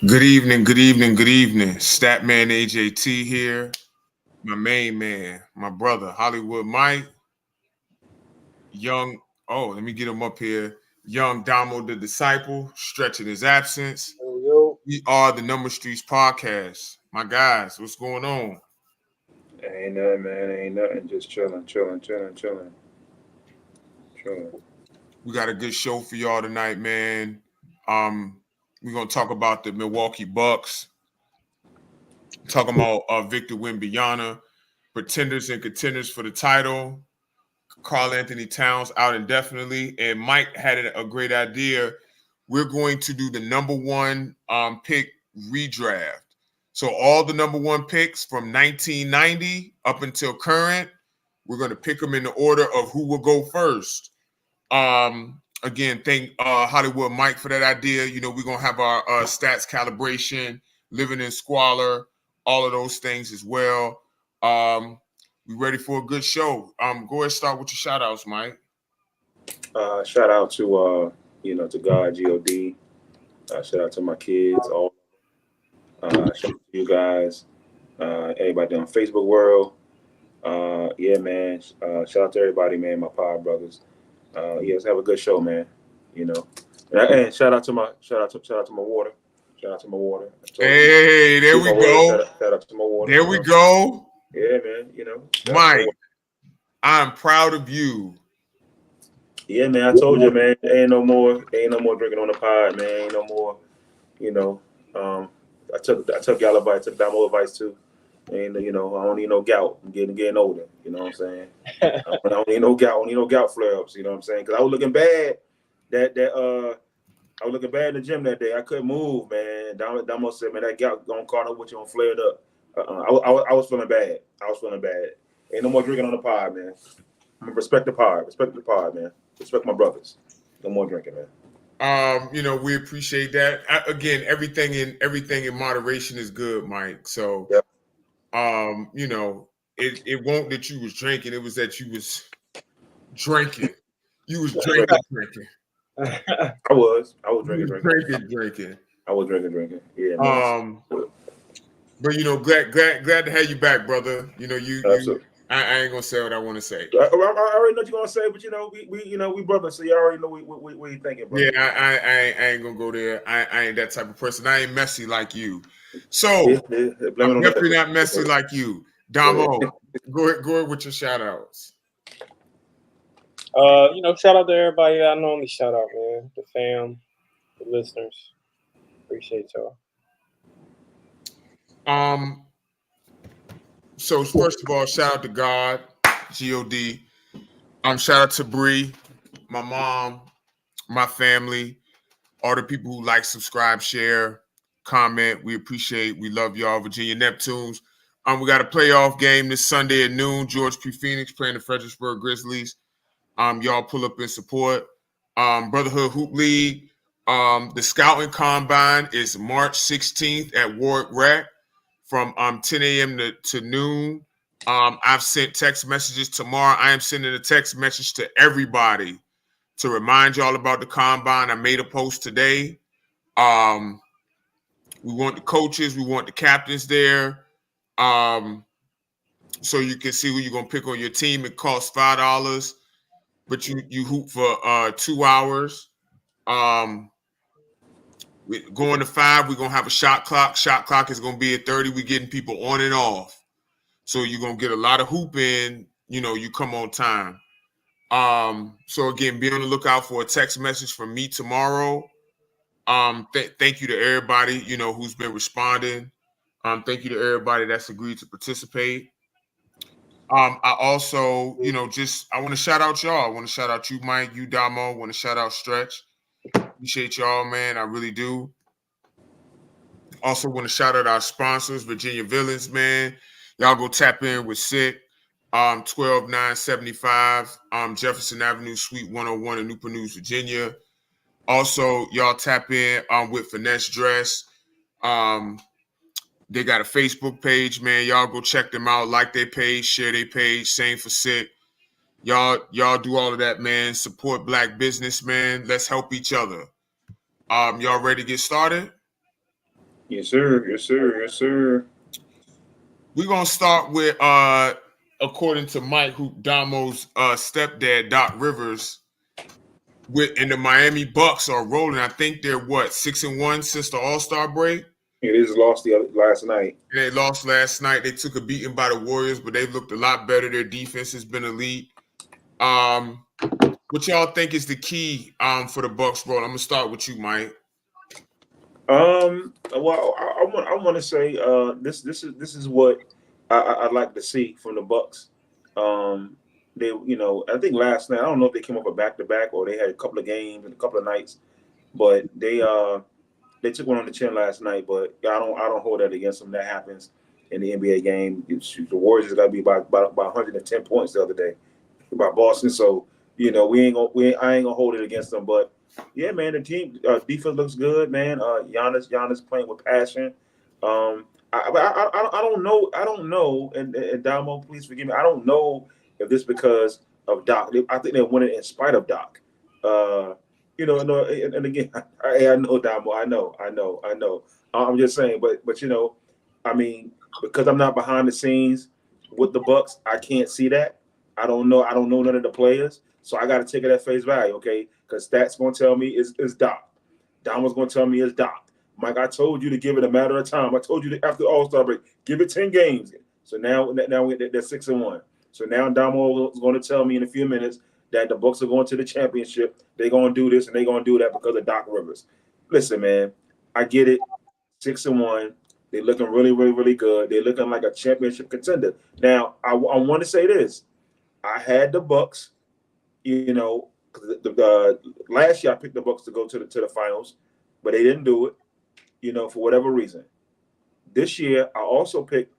Good evening, good evening, good evening. Statman AJT here. My main man, my brother, Hollywood Mike, young, let me get him up here. Young Damo the Disciple, stretching his absence. Yo, yo. We are the Number Streets Podcast. My guys, what's going on? Ain't nothing, man. Ain't nothing. Just chilling. We got a good show for y'all tonight, man. Um, we're gonna talk about the Milwaukee Bucks, talking about Victor Wembanyama, pretenders and contenders for the title. Karl Anthony Towns out indefinitely, and Mike had a great idea. We're going to do the number one pick redraft. So all the number one picks from 1990 up until current, we're going to pick them in the order of who will go first. Again, thank Hollywood Mike for that idea. You know, we're going to have our stats calibration, living in squalor, all of those things as well. We ready for a good show. Go ahead and start with your shout outs, Mike. Shout out to to God, God. Shout out to my kids, all shout out to you guys, everybody on Facebook world. Yeah, man. Shout out to everybody, man, my power brothers. Yes, have a good show, man. You know. And shout out to my water. Shout out to my water. Hey, there we go. Shout out to my water. There we go. Yeah, man. You know. Mike, I'm proud of you. Yeah, man. I told you, man. Ain't no more drinking on the pod, man. Ain't no more. You know. I took y'all advice. I took Damo advice too. And I don't need no gout. I'm getting older. You know what I'm saying? I don't need no gout. I don't need no gout flare-ups. You know what I'm saying? Because I was looking bad. I was looking bad in the gym that day. I couldn't move, man. Damo said, man, that gout gonna caught up with you and flared up. I was feeling bad. Ain't no more drinking on the pod, man. Respect the pod. Respect the pod, man. Respect my brothers. No more drinking, man. We appreciate that. Again, everything in moderation is good, Mike. So, yep. It won't that you was drinking. It was that you was drinking. You was drinking. I was drinking. Drinking. I was drinking. Yeah. Man. But glad to have you back, brother. I ain't gonna say what I want to say. I already know what you're gonna say, but we brothers, so you already know what you thinking, bro. Yeah, I ain't gonna go there. I ain't that type of person. I ain't messy like you. So I'm definitely not messy like you. Damo, go ahead with your shout outs. Shout out to everybody I normally shout out, man. The fam, the listeners. Appreciate y'all. So first of all, shout out to God, God. Shout out to Bree, my mom, my family, all the people who like, subscribe, share, comment. We appreciate. We love y'all, Virginia Neptunes. We got a playoff game this Sunday at noon. George P. Phoenix playing the Fredericksburg Grizzlies. Y'all pull up in support. Brotherhood Hoop League. The Scouting Combine is March 16th at Warwick Rec from 10 a.m. to noon. I've sent text messages tomorrow. I am sending a text message to everybody to remind y'all about the combine. I made a post today. We want the coaches, we want the captains there. So you can see who you're gonna pick on your team. It costs $5, but you hoop for 2 hours. Going to 5, we're gonna have a shot clock. Shot clock is gonna be at 30. We're getting people on and off. So you're gonna get a lot of hoop in, you come on time. So again, be on the lookout for a text message from me tomorrow. Thank you to everybody, who's been responding. Thank you to everybody that's agreed to participate. I also, I want to shout out y'all. I want to shout out you, Mike, you, Damo. I want to shout out Stretch. Appreciate y'all, man. I really do. Also want to shout out our sponsors, Virginia Villains, man. Y'all go tap in with Sick. 12975 Jefferson Avenue, Suite 101 in Newport News, Virginia. Also, y'all tap in with Finesse Dress. They got a Facebook page, man. Y'all go check them out, like their page, share their page. Same for Sick. Y'all do all of that, man. Support Black business, man. Let's help each other. Y'all ready to get started? Yes, sir. Yes, sir. Yes, sir. We're gonna start with according to Mike, who Damo's stepdad, Doc Rivers, and the Miami Bucks are rolling. I think they're 6-1 since the All-Star break. Yeah, they just lost last night. And they lost last night. They took a beating by the Warriors, but they looked a lot better. Their defense has been elite. What y'all think is the key for the Bucks roll? I'm gonna start with you, Mike. Well, I want to say this is what I'd like to see from the Bucks. They I think last night, I don't know if they came up a back-to-back or they had a couple of games and a couple of nights, but they took one on the chin last night. But I don't hold that against them. That happens in the NBA game. The Warriors got to be by 110 points the other day by Boston. So I ain't gonna hold it against them. But yeah, man, the team defense looks good, man. Giannis playing with passion. I don't know, and Damo, please forgive me. I don't know if this because of Doc. I think they're winning in spite of Doc. And again, I know Damo. I know. I'm just saying, but I mean, because I'm not behind the scenes with the Bucks, I can't see that. I don't know none of the players, so I got to take it at face value, okay? Because stats going to tell me is Doc. Damo's going to tell me it's Doc. Mike, I told you to give it a matter of time. I told you after the All-Star break, give it 10 games. So now they're 6-1. So now Damo is going to tell me in a few minutes that the Bucks are going to the championship. They're going to do this and they're going to do that because of Doc Rivers. Listen, man, I get it. 6-1. They're looking really, really, really good. They're looking like a championship contender. Now, I want to say this. I had the Bucks, last year I picked the Bucks to go to the finals, but they didn't do it, for whatever reason. This year, I also picked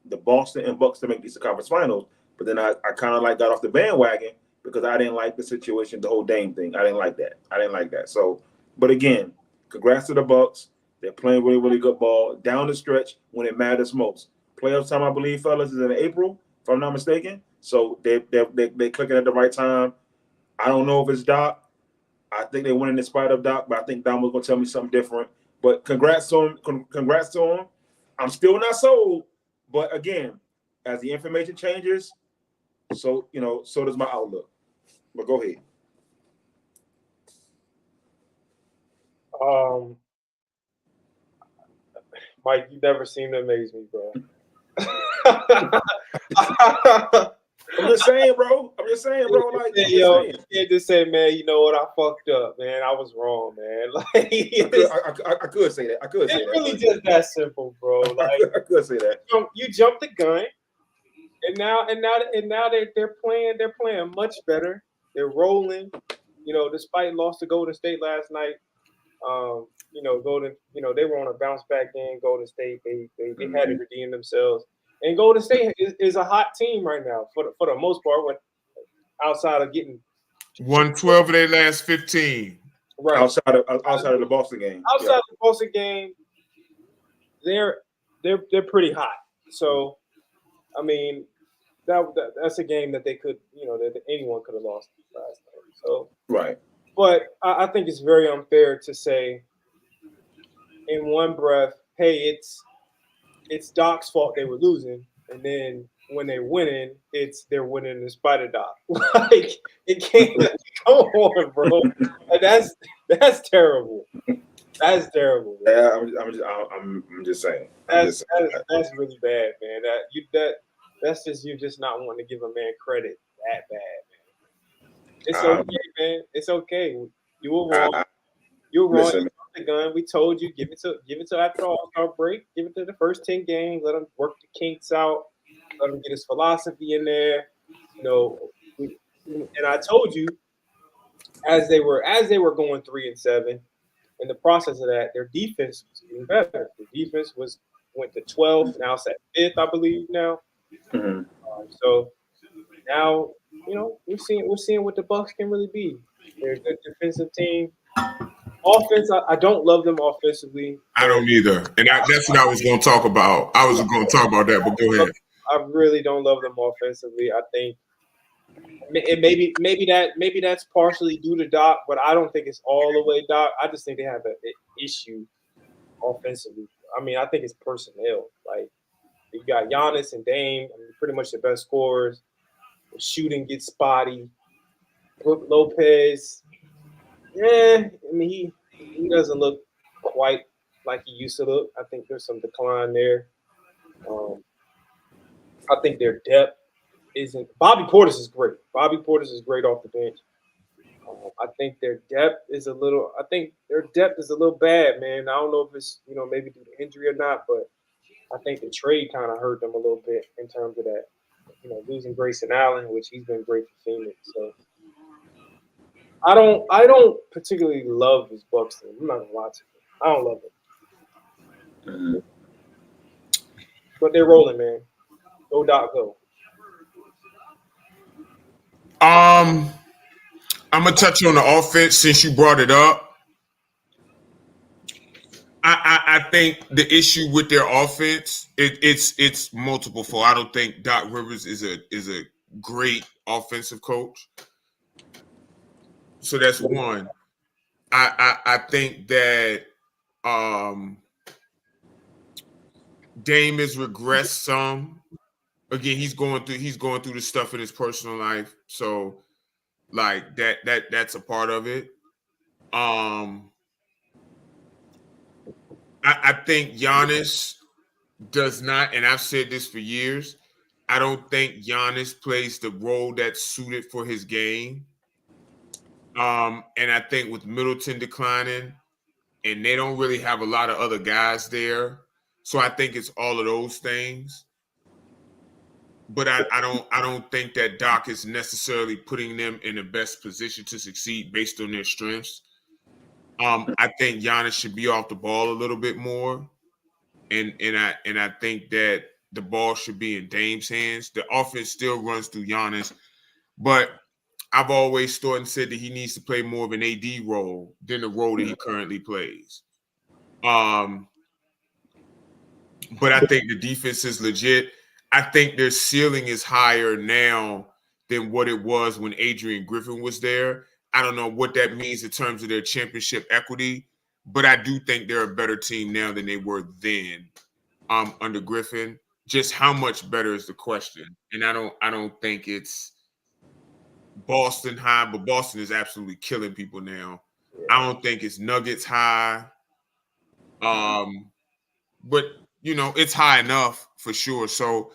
the Boston and Bucks to make these conference finals, but then I kind of got off the bandwagon because I didn't like the situation, the whole Dame thing. I didn't like that. So, but again, congrats to the Bucks. They're playing really, really good ball down the stretch when it matters most. Playoff time, I believe, fellas, is in April, if I'm not mistaken. So they're clicking at the right time. I don't know if it's Doc. I think they're winning in spite of Doc, but I think Dom was going to tell me something different. But congrats to him. I'm still not sold. But again, as the information changes, so does my outlook. But go ahead. Mike, you never seem to amaze me, bro. I'm just saying, bro. Like, you can't just say, man, you know what? I fucked up, man. I was wrong, man. Like, I could say that. It's really just that simple, bro. Like, I could say that. You jumped the gun, and now they're playing much better. They're rolling. Despite loss to Golden State last night. They were on a bounce back game. Golden State, they had to redeem themselves. And Golden State is a hot team right now for the most part. Outside of getting 112 of their last 15. Right. Outside of the Boston game. Outside of the Boston game, they're pretty hot. So, I mean, that's a game that they could, that anyone could have lost last night. So right. But I think it's very unfair to say in one breath, hey, it's Doc's fault they were losing, and then when they're winning, they're winning in spite of Doc. Like, it can't go on, bro. That's terrible. That's terrible. Man. Yeah, I'm just saying. That's really bad, man. That's just you just not wanting to give a man credit that bad, man. It's okay, man. It's okay. You were wrong. You were wrong. Listen, you the gun. We told you give it to after All-Star break. Give it to the first 10 games. Let him work the kinks out. Let him get his philosophy in there. And I told you as they were going 3-7, in the process of that, their defense was getting better. The defense went to 12th. Now it's at 5th, I believe. Now, so now we're seeing what the Bucks can really be. They're a good defensive team. Offense, I don't love them offensively. I don't either, and that's what I was going to talk about. I was going to talk about that, but go ahead. I really don't love them offensively. I think maybe that's partially due to Doc, but I don't think it's all the way Doc. I just think they have an issue offensively. I mean, I think it's personnel. Like you got Giannis and Dame, pretty much the best scorers. The shooting gets spotty. Brook Lopez, I mean he doesn't look quite like he used to look. I think there's some decline there. I think their depth isn't. Bobby Portis is great. Bobby Portis is great off the bench. I think their depth is a little. I think their depth is a little bad, man. I don't know if it's maybe due to injury or not, but I think the trade kind of hurt them a little bit in terms of that. Losing Grayson Allen, which he's been great for Phoenix. So I don't particularly love this Bucks team. I'm not gonna lie to you. I don't love it. Mm-hmm. But they're rolling, man. Go Doc, go. I'm gonna touch on the offense since you brought it up. I think the issue with their offense it's multiple fold. I don't think Doc Rivers is a great offensive coach. So that's one. I think that Dame has regressed some. Again, he's going through the stuff in his personal life. So like that's a part of it. I think Giannis does not, and I've said this for years, I don't think Giannis plays the role that's suited for his game. And I think with Middleton declining, and they don't really have a lot of other guys there. So I think it's all of those things. But I don't think that Doc is necessarily putting them in the best position to succeed based on their strengths. I think Giannis should be off the ball a little bit more, and I think that the ball should be in Dame's hands. The offense still runs through Giannis, but I've always thought and said that he needs to play more of an AD role than the role that he currently plays. But I think the defense is legit. I think their ceiling is higher now than what it was when Adrian Griffin was there. I don't know what that means in terms of their championship equity, but I do think they're a better team now than they were then under Griffin. Just how much better is the question. And I don't think it's Boston high, but Boston is absolutely killing people now. I don't think it's Nuggets high. But it's high enough for sure. So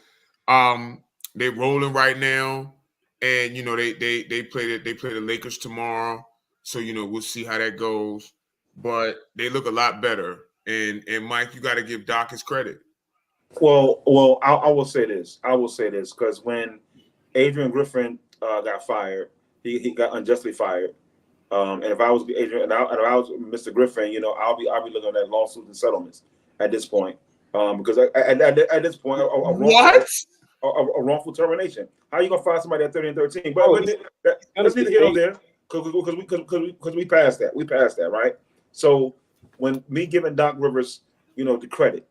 they're rolling right now. And they play the Lakers tomorrow, so we'll see how that goes. But they look a lot better. And Mike, you got to give Doc his credit. Well, I will say this. Because when Adrian Griffin got fired, he got unjustly fired. And if I was Adrian, and I was Mr. Griffin, I'll be looking at lawsuits and settlements at this point. Because at this point, a wrongful termination. How are you gonna fire somebody at 30 and 13? But let's need to get on there because we passed that. We passed that, right? So when me giving Doc Rivers, the credit,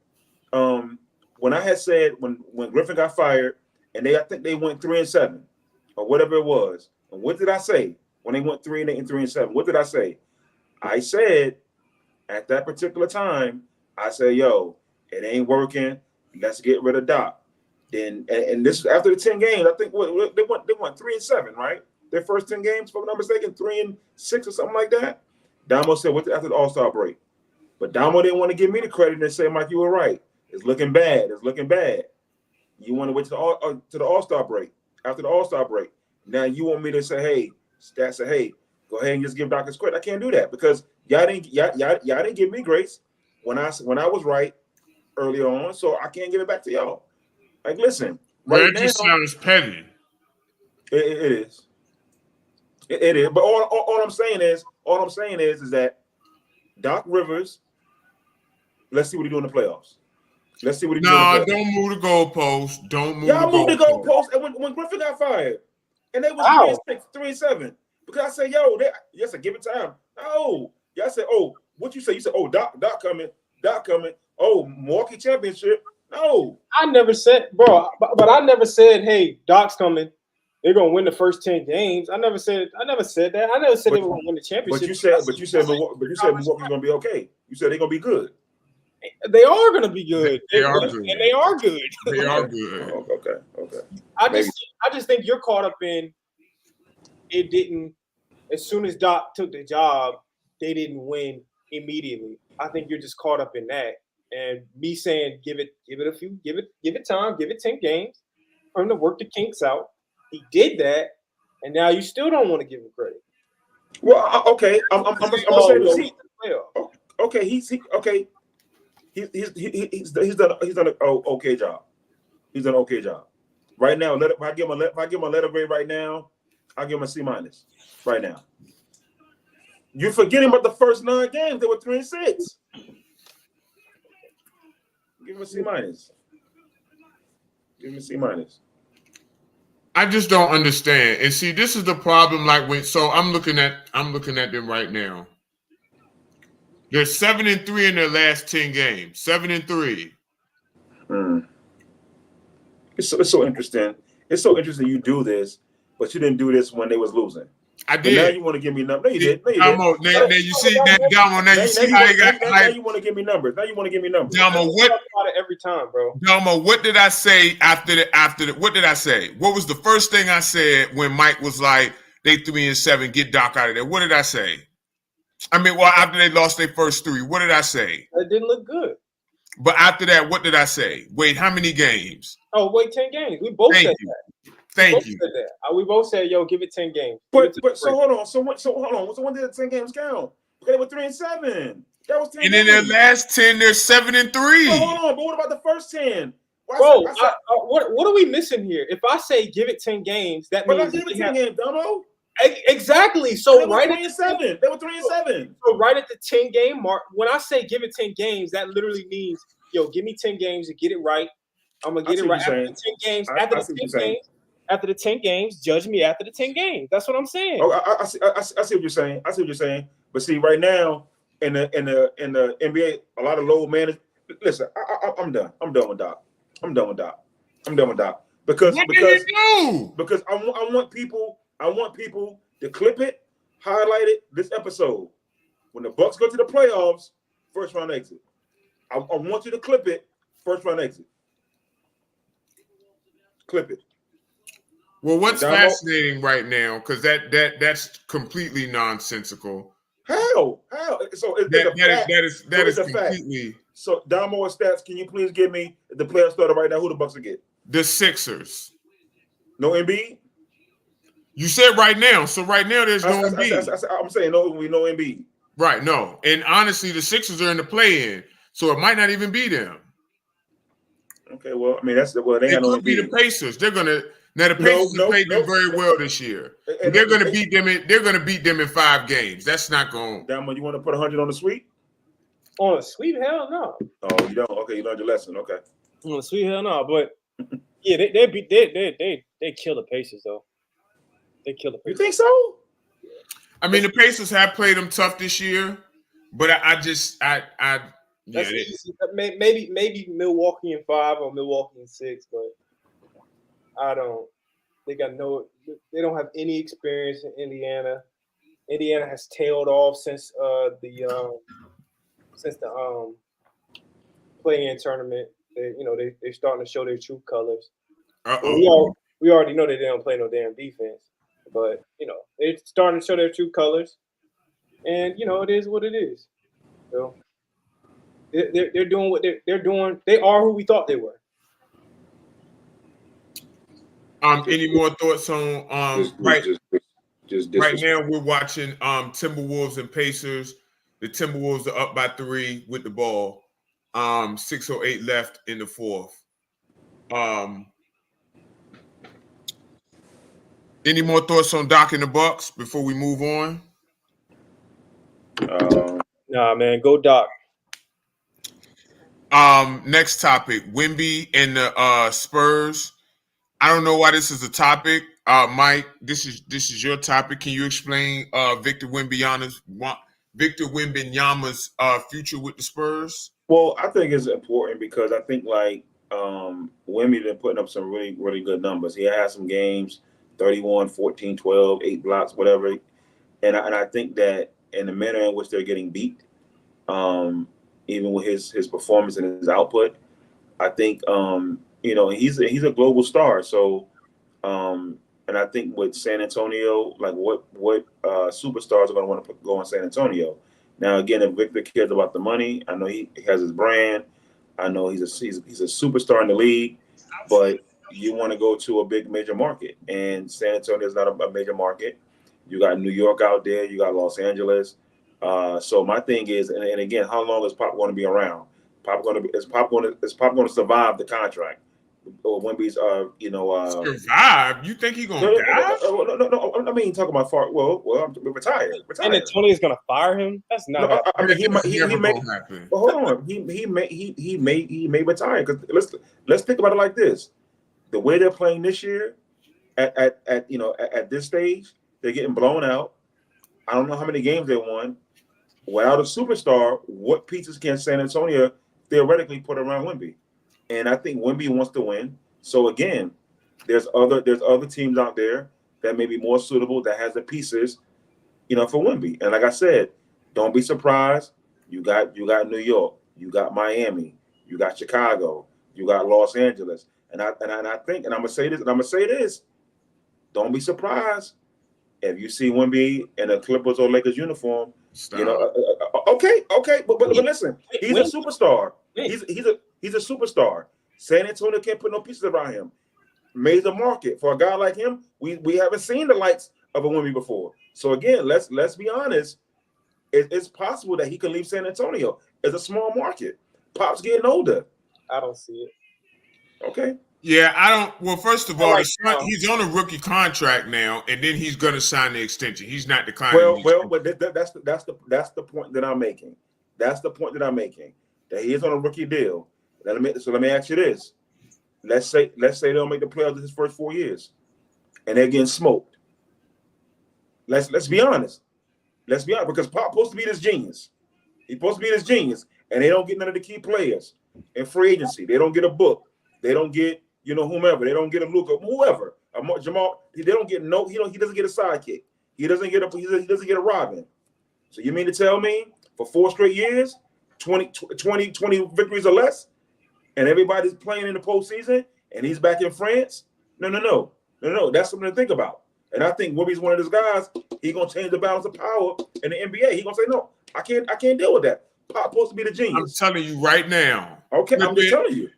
when I had said when Griffin got fired and I think they went 3-7 or whatever it was, and what did I say when they went 3-8 and 3-7? What did I say? I said at that particular time, I said, "Yo, it ain't working. Let's get rid of Doc." And this is after the 10 games. I think they went 3-7, right? Their first 10 games, if I'm not mistaken, 3-6 or something like that. Damo said after the All-Star break. But Damo didn't want to give me the credit and say, "Mike, you were right. It's looking bad. You want to wait to the All-Star break. After the All-Star break. Now you want me to say, hey, go ahead and just give Doc his credit. I can't do that because y'all didn't give me grace when I was right earlier on, so I can't give it back to y'all. Like, listen, That just sounds petty. It is. It is. But all I'm saying is that Doc Rivers. Let's see what he do in the playoffs. Don't move the goalpost. Don't move. Y'all moved the goalpost. And when Griffin got fired, and they was 3-7, because I said, "Yo, yes, give it time." No, y'all said, "Oh, what you say?" You said, "Oh, Doc coming. Oh, Milwaukee championship." No, I never said, bro. But I never said, "Hey, Doc's coming. They're gonna win the first 10 games." I never said that. I never said they were gonna win the championship. But you said Milwaukee's gonna be okay. You said they're gonna be good. They are going to be good. They are good. And they are good. They are good. Okay. I just think you're caught up in it. Didn't as soon as Doc took the job, they didn't win immediately. I think you're just caught up in that. And me saying give it time, give it 10 games for him to work the kinks out. He did that, and now you still don't want to give him credit. Well, okay. I'm gonna say this. Okay, he's done an okay job. He's done an okay job. Right now, if I give him a letter grade right now, I'll give him a C- right now. You're forgetting about the first 9 games. They were 3-6. Give him a C-. Give him a C-. I just don't understand. And see, this is the problem. Like I'm looking at them right now. They're 7-3 in their last 10 games. 7-3. It's so interesting. It's so interesting you do this, but you didn't do this when they was losing. I But did. now you want to give me numbers. No, you did. Now you see that Damo. Now you see how they got. Now you want to give me numbers. Damo, what? Every time, bro. Damo, what did I say after the? What did I say? What was the first thing I said when Mike was like, "They 3-7, get Doc out of there"? What did I say? I mean, well, after they lost their first 3, what did I say? It didn't look good. But after that, what did I say? Wait, how many games? Oh, wait, 10 games. We both said that. Thank you. We both said, "Yo, give it 10 games." But so hold on. So when did the 10 games count? Because they were 3-7. That was 10. And in their last 10, they're 7-3. But hold on. But what about the first 10? Bro, what are we missing here? If I say give it 10 games, that means I give it 10 games, Damo. Exactly. So they were right 3-7. They were 3-7. So right at the 10 game mark, when I say give it 10 games, that literally means, yo, give me 10 games to get it right. I'm gonna get it right after the 10 games. After the 10 games, judge me after the 10 games. That's what I'm saying. Oh, I see what you're saying. But see, right now in the NBA, a lot of low managers. Listen, I'm done. I'm done with Doc. Because I want people to clip it, highlight it. This episode, when the Bucks go to the playoffs, first round exit. I want you to clip it, first round exit. Clip it. Well, what's fascinating right now, because that's completely nonsensical. How? So that is completely. So Damo stats, can you please give me the player starter right now? Who the Bucks will get? The Sixers. No Embiid? You said right now. So right now there's no Embiid. I'm saying no Embiid. Right, no. And honestly, the Sixers are in the play-in, so it might not even be them. Okay, well, I mean they could be the Pacers. They're gonna the Pacers have played them very well this year. And they're gonna beat them in 5 games. That's not going. Damo, you want to put 100 on the sweep? On a sweep, hell no. Oh, you don't. Okay, you learned your lesson. Okay. On a sweep, hell no. But yeah, they kill the Pacers though. They kill the Pacers. You think so? I mean, the Pacers have played them tough this year, but maybe Milwaukee in 5 or Milwaukee in 6, but I don't. They don't have any experience in Indiana. Indiana has tailed off since the play-in tournament. They're starting to show their true colors. We already know that they don't play no damn defense, but they're starting to show their true colors, and it is what it is. So they're doing what they're doing. They are who we thought they were. Any more thoughts on right now? We're watching Timberwolves and Pacers. The Timberwolves are up by 3 with the ball. 6:08 left in the fourth. Any more thoughts on Doc and the Bucks before we move on? Nah, man, go Doc. Next topic: Wemby and the Spurs. I don't know why this is a topic, Mike. This is your topic. Can you explain Victor Wembanyama's future with the Spurs? Well, I think it's important because I think Wemby been putting up some really, really good numbers. He had some games, 31, 14, 12, 8 blocks, whatever. And I think that in the manner in which they're getting beat, even with his performance and his output. I think you know, he's a global star. So and I think with San Antonio, like what superstars are going to want to go in San Antonio. Now again, if Victor cares about the money, I know he has his brand. I know he's a superstar in the league, but you want to go to a big major market, and San Antonio is not a major market. You got New York out there, you got Los Angeles. So my thing is, and again, how long is Pop going to be around? Is Pop going to survive the contract? Or Wemby's, survive? You think he's gonna die? No. I mean, talking about far. Well, retired. And Antonio's gonna fire him? That's not. No, I mean, he may. Happen. Well, hold on. He may retire, because let's think about it like this: the way they're playing this year, at this stage, they're getting blown out. I don't know how many games they won. Without a superstar, what pieces can San Antonio theoretically put around Wemby? And I think Wemby wants to win. So again, there's other teams out there that may be more suitable, that has the pieces, for Wemby. And like I said, don't be surprised. You got New York, you got Miami, you got Chicago, you got Los Angeles. And I think, and I'm gonna say this, don't be surprised if you see Wemby in a Clippers or Lakers uniform. Stop. Okay, but listen, he's a superstar. He's a superstar. San Antonio can't put no pieces around him. Major market for a guy like him. We haven't seen the likes of a Wemby before. So again, let's be honest. It's possible that he can leave San Antonio. It's a small market. Pop's getting older. I don't see it. Okay. Yeah, I don't. Well, first of all, He's on a rookie contract now, and then he's going to sign the extension. He's not declining. But that's the point that I'm making. That's the point that I'm making. That he is on a rookie deal. Let me ask you this. Let's say they don't make the playoffs in his first 4 years, and they're getting smoked. Let's be honest. Let's be honest, because Pop's supposed to be this genius. He's supposed to be this genius, and they don't get none of the key players in free agency. They don't get a book. They don't get whomever. They don't get a Luka, whoever. Jamal. They don't get He doesn't get a sidekick. He doesn't get a Robin. So you mean to tell me for 4 straight years, 20 victories or less, and everybody's playing in the postseason, and he's back in France? No. That's something to think about. And I think Wemby's one of those guys. He's gonna change the balance of power in the NBA. He's gonna say, no, I can't deal with that. Pop's supposed to be the genius. I'm telling you right now. Okay, I'm just telling you.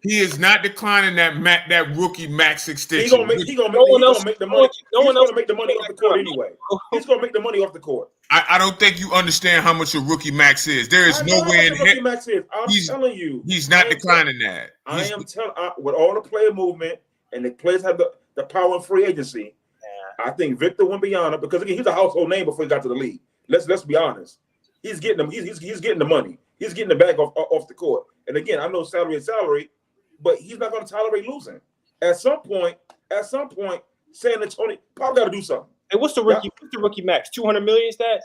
He is not declining that rookie max extension. He's gonna make the money. He's gonna make the money off the court anyway. He's gonna make the money off the court. I don't think you understand how much a rookie max is. There is no way in hell. I'm telling you, he's not declining that. I am telling with all the player movement and the players have the power and free agency. I think Victor Wembanyama, because again, he's a household name before he got to the league. Let's be honest. He's getting them. He's getting the money. He's getting the bag off the court. And again, I know salary is salary, but he's not going to tolerate losing. At some point, San Antonio probably got to do something. And what's the rookie max? 200 million stats?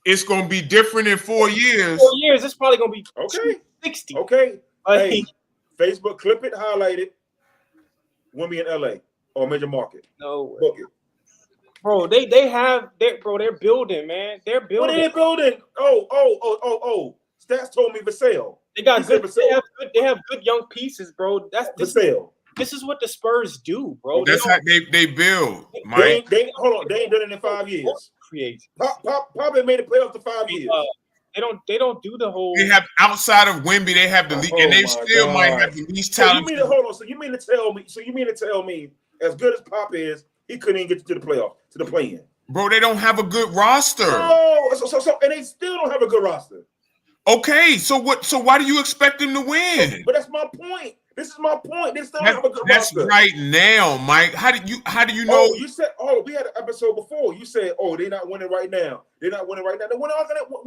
It's going to be different in 4 years. 4 years, it's probably going to be okay. 60. Okay. Hey, Facebook, clip it, highlight it. Wemby in LA or major market. No. Book it. Bro, they're building, man. They're building. What are they building? Oh. Stats told me Vassell. They have good young pieces, bro. Vassell. This is what the Spurs do, bro. That's how they build, Mike. Hold on. They ain't done it in 5 years. Create. Pop ain't made the playoffs for 5 years. They don't do the whole. They have outside of Wemby, they have the least, and they still might have the least talent. So you mean to tell me, as good as Pop is, he couldn't even get to the playoff, to the play-in? Bro, they don't have a good roster. No, and they still don't have a good roster. Okay, so what? So why do you expect them to win? But that's my point. This is my point. They still don't have a good roster. That's right now, Mike. How do you know? Oh, you said. Oh, we had an episode before. You said, "Oh, they're not winning right now. They're not winning right now." When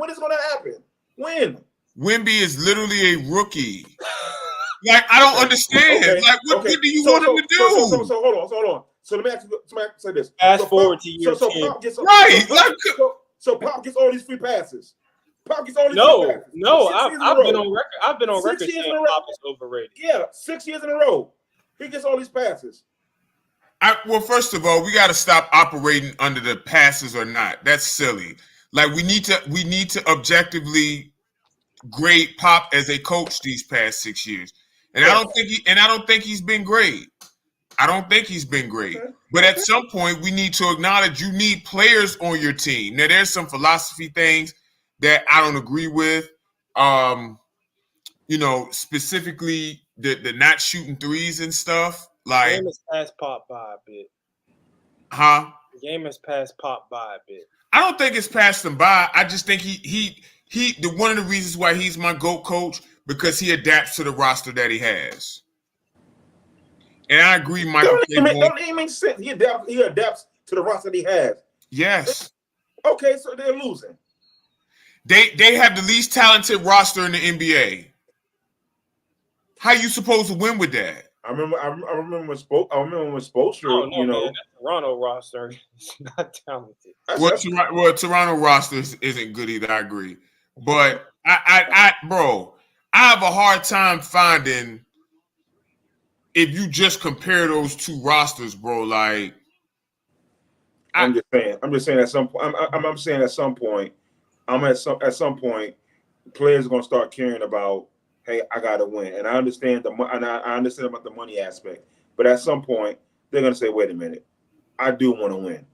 is it going to happen? When? Wemby is literally a rookie. Like, I don't understand. Okay. Like, what do you want him to do? So hold on. So let me say this. Fast forward to year 10. So Pop gets all these free passes. Pop gets all these free passes. No, I've been on record saying Pop is overrated. Yeah, 6 years in a row. He gets all these passes. Well, first of all, we got to stop operating under the passes or not. That's silly. Like, we need to objectively great pop as a coach these past 6 years, and I don't think he's been great. I don't think he's been great. But at some point, we need to acknowledge you need players on your team. Now, there's some philosophy things that I don't agree with. Specifically the not shooting threes and stuff. Like, the game has passed Pop by a bit. Huh? The game has passed Pop by a bit. I don't think it's passed him by. I just think one of the reasons why he's my GOAT coach, because he adapts to the roster that he has. And I agree, Michael. Don't even make sense. He adapts to the roster that he has. Yes. Okay, so they're losing. They have the least talented roster in the NBA. How you supposed to win with that? I remember when Spoelstra, Oh, no, man, that Toronto roster is not talented. Toronto roster isn't good either. I agree, but I have a hard time finding, if you just compare those two rosters, bro. Like, I'm just saying at some point. I'm saying at some point, players are gonna start caring about, hey, I gotta win, and I understand I understand about the money aspect, but at some point they're gonna say, wait a minute, I do want to win.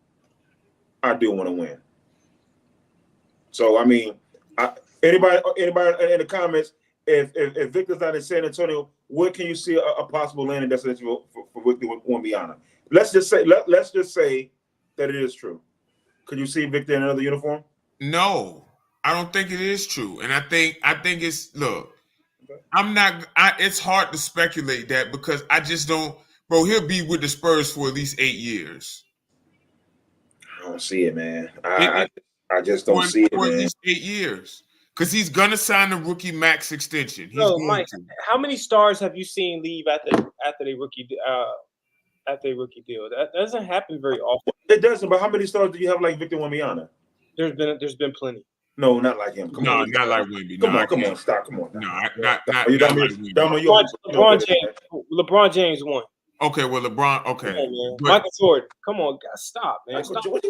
So I mean, anybody in the comments, if Victor's not in San Antonio, where can you see a possible landing destination for Victor Wembanyama? Let's just say that it is true. Could you see Victor in another uniform? No, I don't think it is true, and I think it's it's hard to speculate that, because I just don't, bro. He'll be with the Spurs for at least 8 years. I don't see it, man. I just don't see it, man. For at least 8 years, because he's gonna sign the rookie max extension. Mike, how many stars have you seen leave after they rookie deal? That doesn't happen very often. It doesn't. But how many stars do you have like Victor Wembanyama? There's been plenty. No, not like him. Come on, not like Wemby. Come on, stop. Come on. Not You got me. LeBron James won. Okay, well, LeBron. Okay, man. Michael Jordan. Come on, guys, stop, man. Stop. Wait.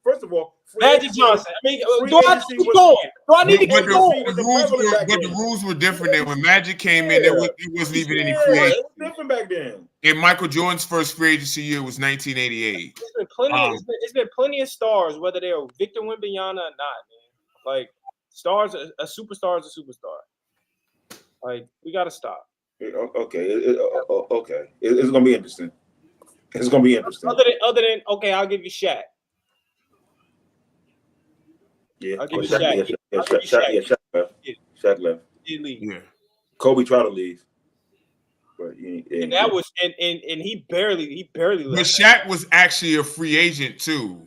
First of all. Magic Johnson. I mean, do I need to keep going? Do I need to keep going? But the rules were different than when Magic came in. There wasn't even any free agents. It was different back then. And Michael Jordan's first free agency year was 1988. It's been plenty of stars, whether they're Victor Wembanyama or not, man. Like, stars, a superstar is a superstar. Like, we gotta stop. Okay. It's gonna be interesting. It's gonna be interesting. Other than okay, I'll give you Shaq. Yeah, I'll give you Shaq. Shaq left. He leave. Yeah. Kobe tried to leave, but and that was and he barely left. But Shaq was actually a free agent too.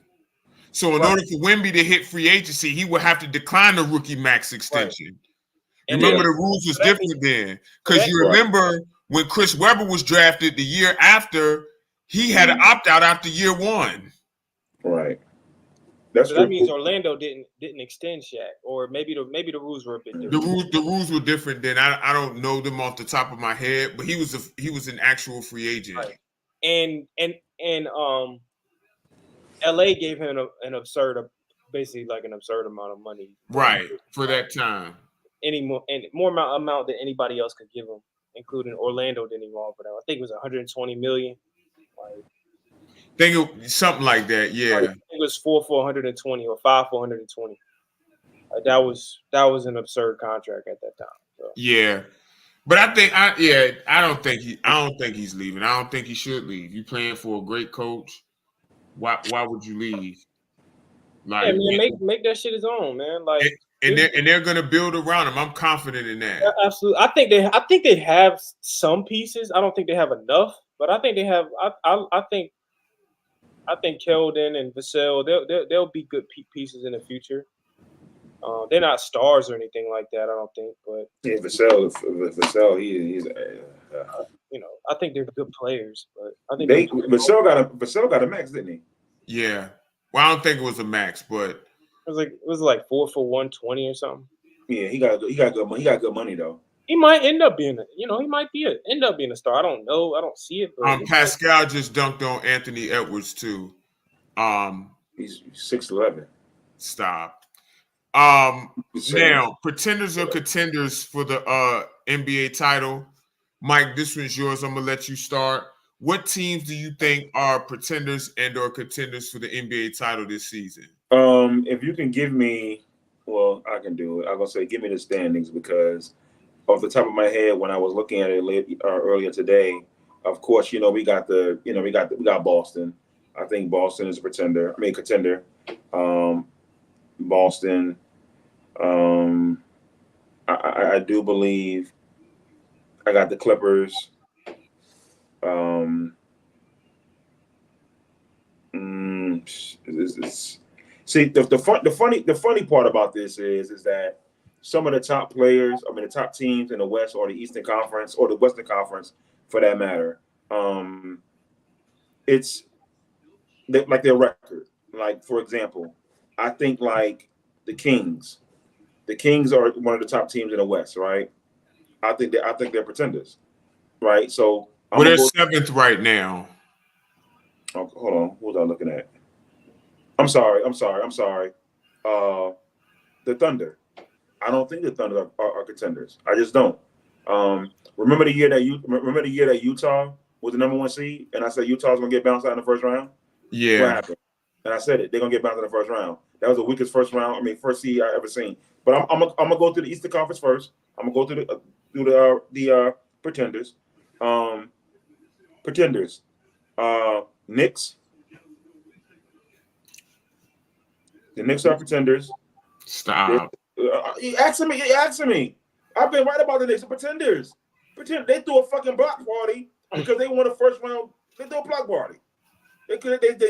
So in order for Wemby to hit free agency, he would have to decline the rookie max extension. Right. Remember, the rules was different then, because you remember when Chris Webber was drafted the year after, he had an opt out after year one. Right. So that means Orlando didn't extend Shaq, or maybe the rules were a bit different. The rules were different then. I don't know them off the top of my head, but he was an actual free agent. Right. And LA gave him an absurd amount of money. Right, for that time. More amount than anybody else could give him, including Orlando didn't even offer that. I think it was $120 million. Think it was something like that, yeah. I think it was 4 for 120 or 5 for 120. That was an absurd contract at that time. So. Yeah, but I don't think he's leaving. I don't think he should leave. You playing for a great coach. Why would you leave? Like, yeah, man, make that shit his own, man. Like. And they're gonna build around him. I'm confident in that. Yeah, absolutely. I think they have some pieces. I don't think they have enough, but I think they have. I think Keldon and Vassell, they'll be good pieces in the future. They're not stars or anything like that. I don't think, but yeah, Vassell, he's I think they're good players, but I think Vassell got a max, didn't he? Yeah. Well, I don't think it was a max, but. It was like 4 for 120 or something. Yeah, he got good money. He got good money though. He might end up being end up being a star. I don't know. I don't see it. But Pascal just dunked on Anthony Edwards too. He's 6'11". Stop. Same. Now, pretenders or contenders for the NBA title. Mike, this one's yours. I'm gonna let you start. What teams do you think are pretenders and or contenders for the NBA title this season? If you can give me, well, I can do it. I'm gonna say give me the standings because off the top of my head, when I was looking at it earlier today, of course, we got we got Boston. I think Boston is a contender. Boston. I do believe I got the Clippers. See, the funny part about this is that some of the top players, the top teams in the West or the Eastern Conference or the Western Conference, for that matter, it's like their record. Like, for example, I think like the Kings. The Kings are one of the top teams in the West, right? I think they're pretenders, right? So they're seventh right now. Oh, hold on, what was I looking at? I'm sorry. The Thunder. I don't think the Thunder are contenders. I just don't. Remember the year that Utah was the number 1 seed, and I said Utah's gonna get bounced out in the first round. Yeah. What happened? And I said it. They're gonna get bounced in the first round. That was the weakest first seed I ever seen. But I'm gonna go through the Eastern Conference first. I'm gonna go through the pretenders. Pretenders. Knicks. The Knicks are pretenders. Stop. You asking me. I've been right about the Knicks. Pretenders. They threw a fucking block party because they won the first round. They threw a block party. They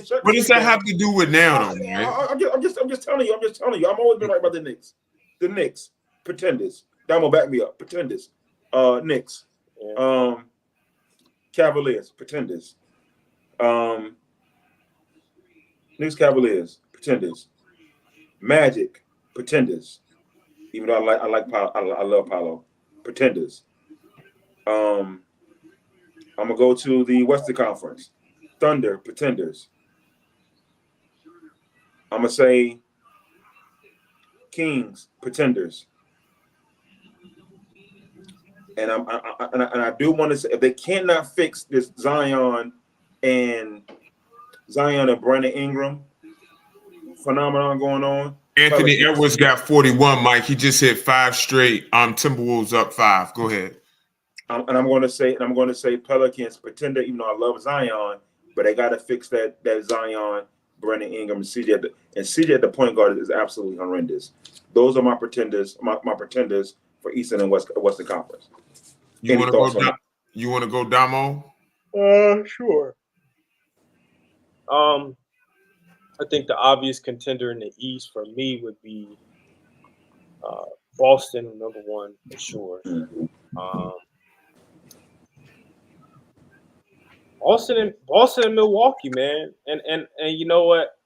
shut. What does that have to do with now, though, man? I'm just telling you. I'm always been right about the Knicks. The Knicks, pretenders. Damo, back me up. Pretenders. Knicks. Cavaliers, pretenders. Knicks, Cavaliers, pretenders. Magic, pretenders. Even though I love Paolo, pretenders. I'm gonna go to the Western Conference. Thunder, pretenders. I'm gonna say Kings, pretenders. And I do want to say, if they cannot fix this Zion and Brandon Ingram phenomenon going on. Anthony Edwards got 41, Mike. He just hit 5 straight. Timberwolves up 5. Go ahead. I'm going to say Pelicans pretender, even though I love Zion, but they got to fix that Zion, Brandon Ingram, and CJ. And CJ at the point guard is absolutely horrendous. Those are my pretenders. My pretenders for Eastern and Western Conference. You want to go Damo? Sure. I think the obvious contender in the East for me would be Boston, number 1 for sure. Boston and Milwaukee, man, and you know what?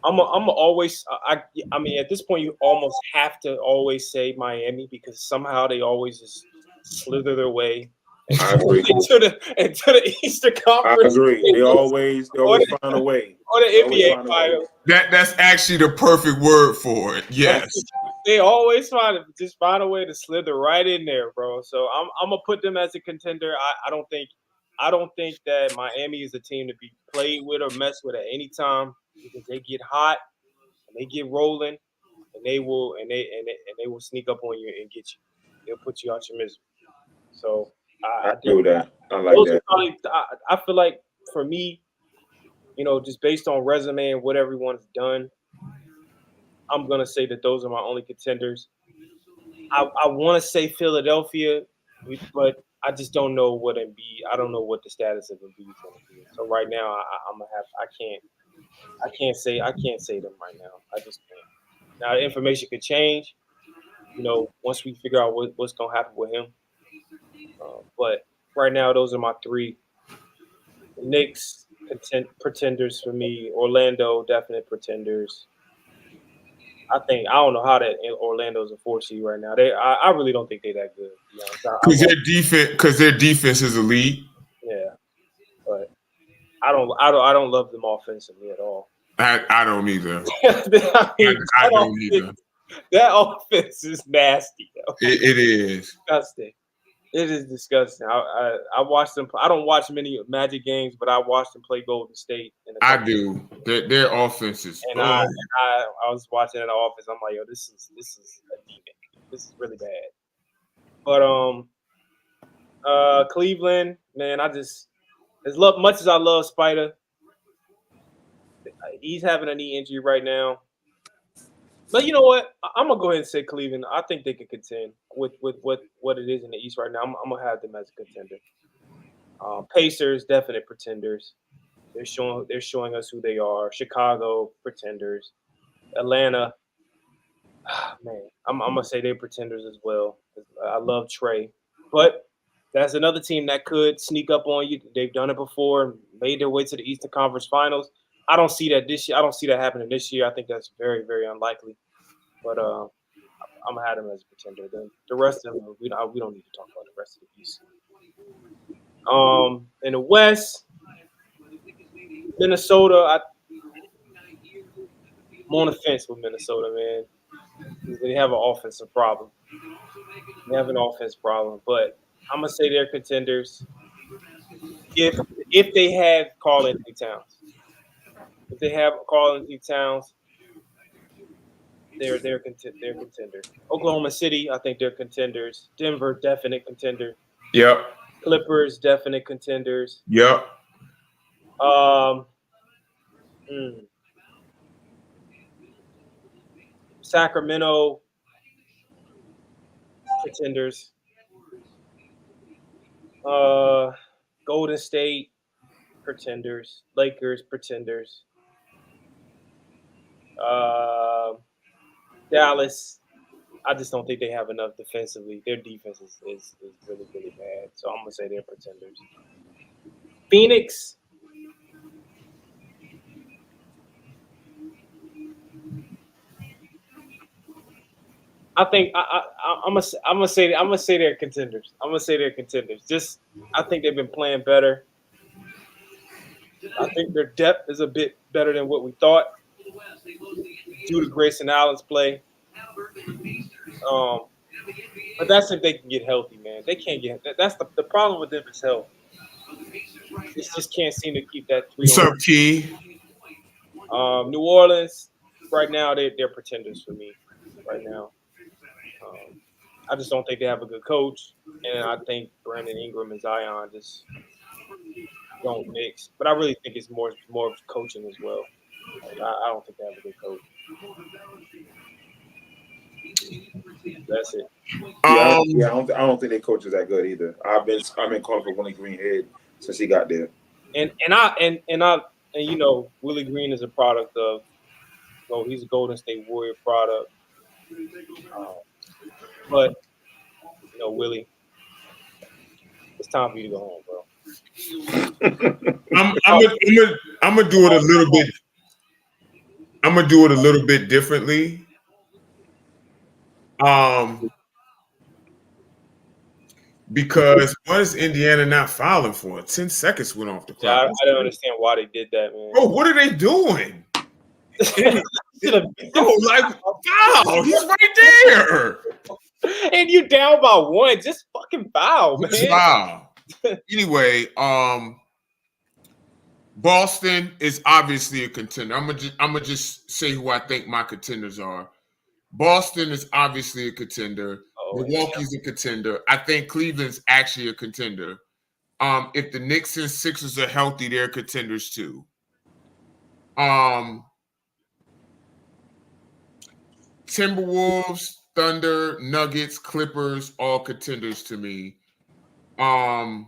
I'm always. I mean, at this point, you almost have to always say Miami because somehow they always just slither their way I agree. into the Eastern Conference. I agree. They always find a way. Or the NBA finals. That's actually the perfect word for it. Yes. They always find a way to slither right in there, bro. So I'm gonna put them as a contender. I don't think that Miami is a team to be played with or messed with at any time because they get hot and they get rolling and they will sneak up on you and get you. They'll put you out your misery. So I do that. I like that. I feel like for me, just based on resume and what everyone's done, I'm gonna say that those are my only contenders. I want to say Philadelphia, but I just don't know what Embiid. I don't know what the status of Embiid is going to be. So right now, I can't say them right now. I just can't. Now the information could change. Once we figure out what's going to happen with him. But right now, those are my 3. Knicks pretenders for me. Orlando definite pretenders. I don't know how that Orlando's a 4 seed right now. I really don't think they're that good. Because their defense is elite. Yeah, but I don't love them offensively at all. I don't either. I mean, I don't either. That offense is nasty, though. It is Disgusting. It is disgusting. I watched them. I don't watch many Magic games, but I watched them play Golden State. I do. Their offense is. And I was watching that offense. I'm like, yo, this is anemic. This is really bad. But Cleveland, man, as much as I love Spider, he's having a knee injury right now. But you know what? I'm gonna go ahead and say Cleveland. I think they can contend with what it is in the East right now. I'm gonna have them as a contender. Pacers, definite pretenders. They're showing us who they are. Chicago, pretenders. Atlanta, man, I'm gonna say they're pretenders as well. I love Trey, but that's another team that could sneak up on you. They've done it before, made their way to the Eastern Conference Finals. I don't see that this year. I don't see that happening this year. I think that's very, very unlikely. But I'm gonna have them as a pretender. Then the rest of them, we don't need to talk about the rest of the East. In the West, Minnesota, I'm on the fence with Minnesota, man. They have an offensive problem. They have an offense problem, but I'm gonna say they're contenders if they have Karl-Anthony Towns. If they have Karl-Anthony Towns, they're contenders. Oklahoma City, I think they're contenders. Denver, definite contender. Yep. Clippers, definite contenders. Yep. Sacramento, pretenders. Golden State, pretenders. Lakers, pretenders. Dallas, I just don't think they have enough defensively. Their defense is really, really bad. So I'm gonna say they're pretenders. Phoenix. I think I'm gonna say they're contenders. I'm gonna say they're contenders. I think they've been playing better. I think their depth is a bit better than what we thought due to Grayson Allen's play. But that's if they can get healthy, man. They can't get. That's the problem with them is health. They just can't seem to keep that. What's up, Key? New Orleans, right now they're pretenders for me. Right now, I just don't think they have a good coach, and I think Brandon Ingram and Zion just don't mix. But I really think it's more of coaching as well. Like, I don't think they have a good coach. That's it. I don't think their coach is that good either. I've been calling for Willie Green head since he got there. And you know, Willie Green is a product of. So he's a Golden State Warrior product. But you know, Willie, it's time for you to go home, bro. I'm gonna do it a little bit. I'm gonna do it a little bit differently. Because what is Indiana not fouling for? 10 seconds went off the clock. I don't understand why they did that, man. Bro, what are they doing? Oh, like foul! He's right there. And you down by one, just fucking foul, man. Wow. Anyway, Boston is obviously a contender. I'm gonna just say who I think my contenders are. Boston is obviously a contender. Milwaukee's a contender. I think Cleveland's actually a contender. If the Knicks and Sixers are healthy, they're contenders too. Timberwolves, Thunder, Nuggets, Clippers, all contenders to me. I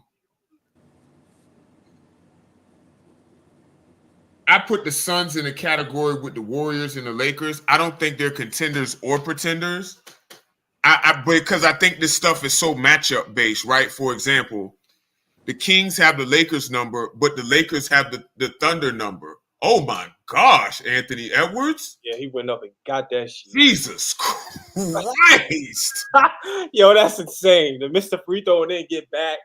put the Suns in a category with the Warriors and the Lakers. I don't think they're contenders or pretenders. Because I think this stuff is so matchup based, right? For example, the Kings have the Lakers number, but the Lakers have the Thunder number. Oh my gosh, Anthony Edwards. Yeah, he went up and got that shit. Jesus Christ. Yo, that's insane. The Mr. Free throw and then get back.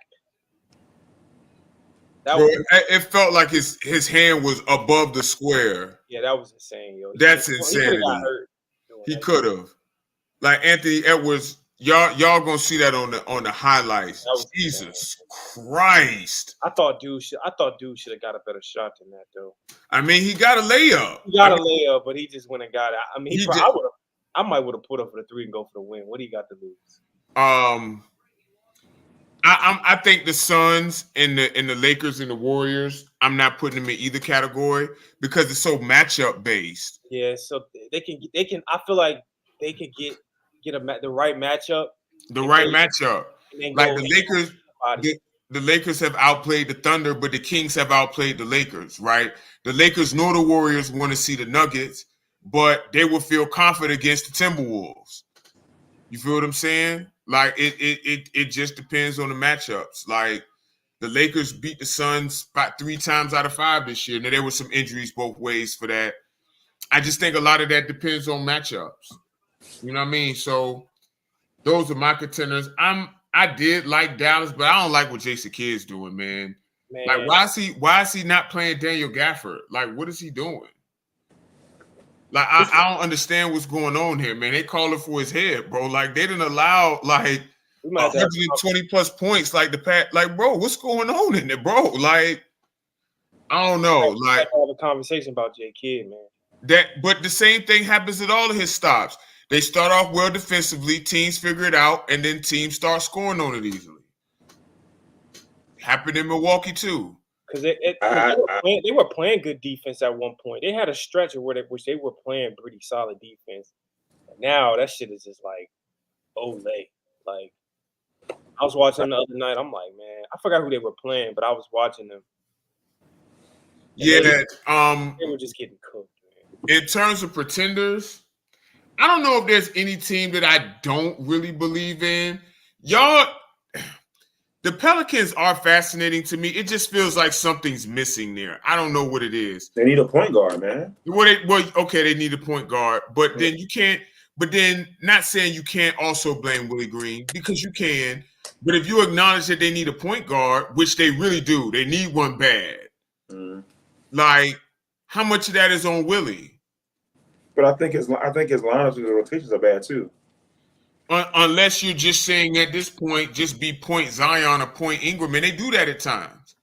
Bro, it felt like his hand was above the square. Yeah, that was insane, yo. That's He insanity. could have got hurt. He could have. Like Anthony Edwards, y'all gonna see that on the highlights. Jesus Christ! I thought dude should have got a better shot than that, though. I mean, he got a layup. He got a layup, but he just went and got it. I mean, I might would have put up for the 3 and go for the win. What do you got to lose? I think the Suns and the Lakers and the Warriors, I'm not putting them in either category because it's so matchup based. Yeah, so they can. I feel like they could get the right matchup. The right matchup. Like the Lakers, the Lakers have outplayed the Thunder, but the Kings have outplayed the Lakers, right? The Lakers nor the Warriors want to see the Nuggets, but they will feel confident against the Timberwolves. You feel what I'm saying? Like it just depends on the matchups. Like the Lakers beat the Suns about 3 times out of 5 this year. Now there were some injuries both ways for that. I just think a lot of that depends on matchups. You know what I mean? So those are my contenders. I did like Dallas, but I don't like what Jason Kidd's doing, man. Like why is he not playing Daniel Gafford? Like what is he doing? Like I don't understand what's going on here, man. They calling for his head, bro. Like they didn't allow like 120 plus points, like like bro, what's going on in there, bro? Like I don't know. Like have a conversation about J Kidd, man. But the same thing happens at all of his stops. They start off well defensively, teams figure it out, and then teams start scoring on it easily. Happened in Milwaukee too. Because they were playing good defense at one point. They had a stretch of which they were playing pretty solid defense. But now that shit is just like, like I was watching them the other night. I'm like, man, I forgot who they were playing, but I was watching them. Yeah, they were just getting cooked. Man. In terms of pretenders, I don't know if there's any team that I don't really believe in. The Pelicans are fascinating to me. It just feels like something's missing there. I don't know what it is. They need a point guard, man. Okay, they need a point guard, but then you can't. But then, not saying you can't also blame Willie Green because you can. But if you acknowledge that they need a point guard, which they really do, they need one bad. Mm. Like, how much of that is on Willie? But I think his lineups and the rotations are bad too. Unless you're just saying at this point, just be point Zion or point Ingram, and they do that at times.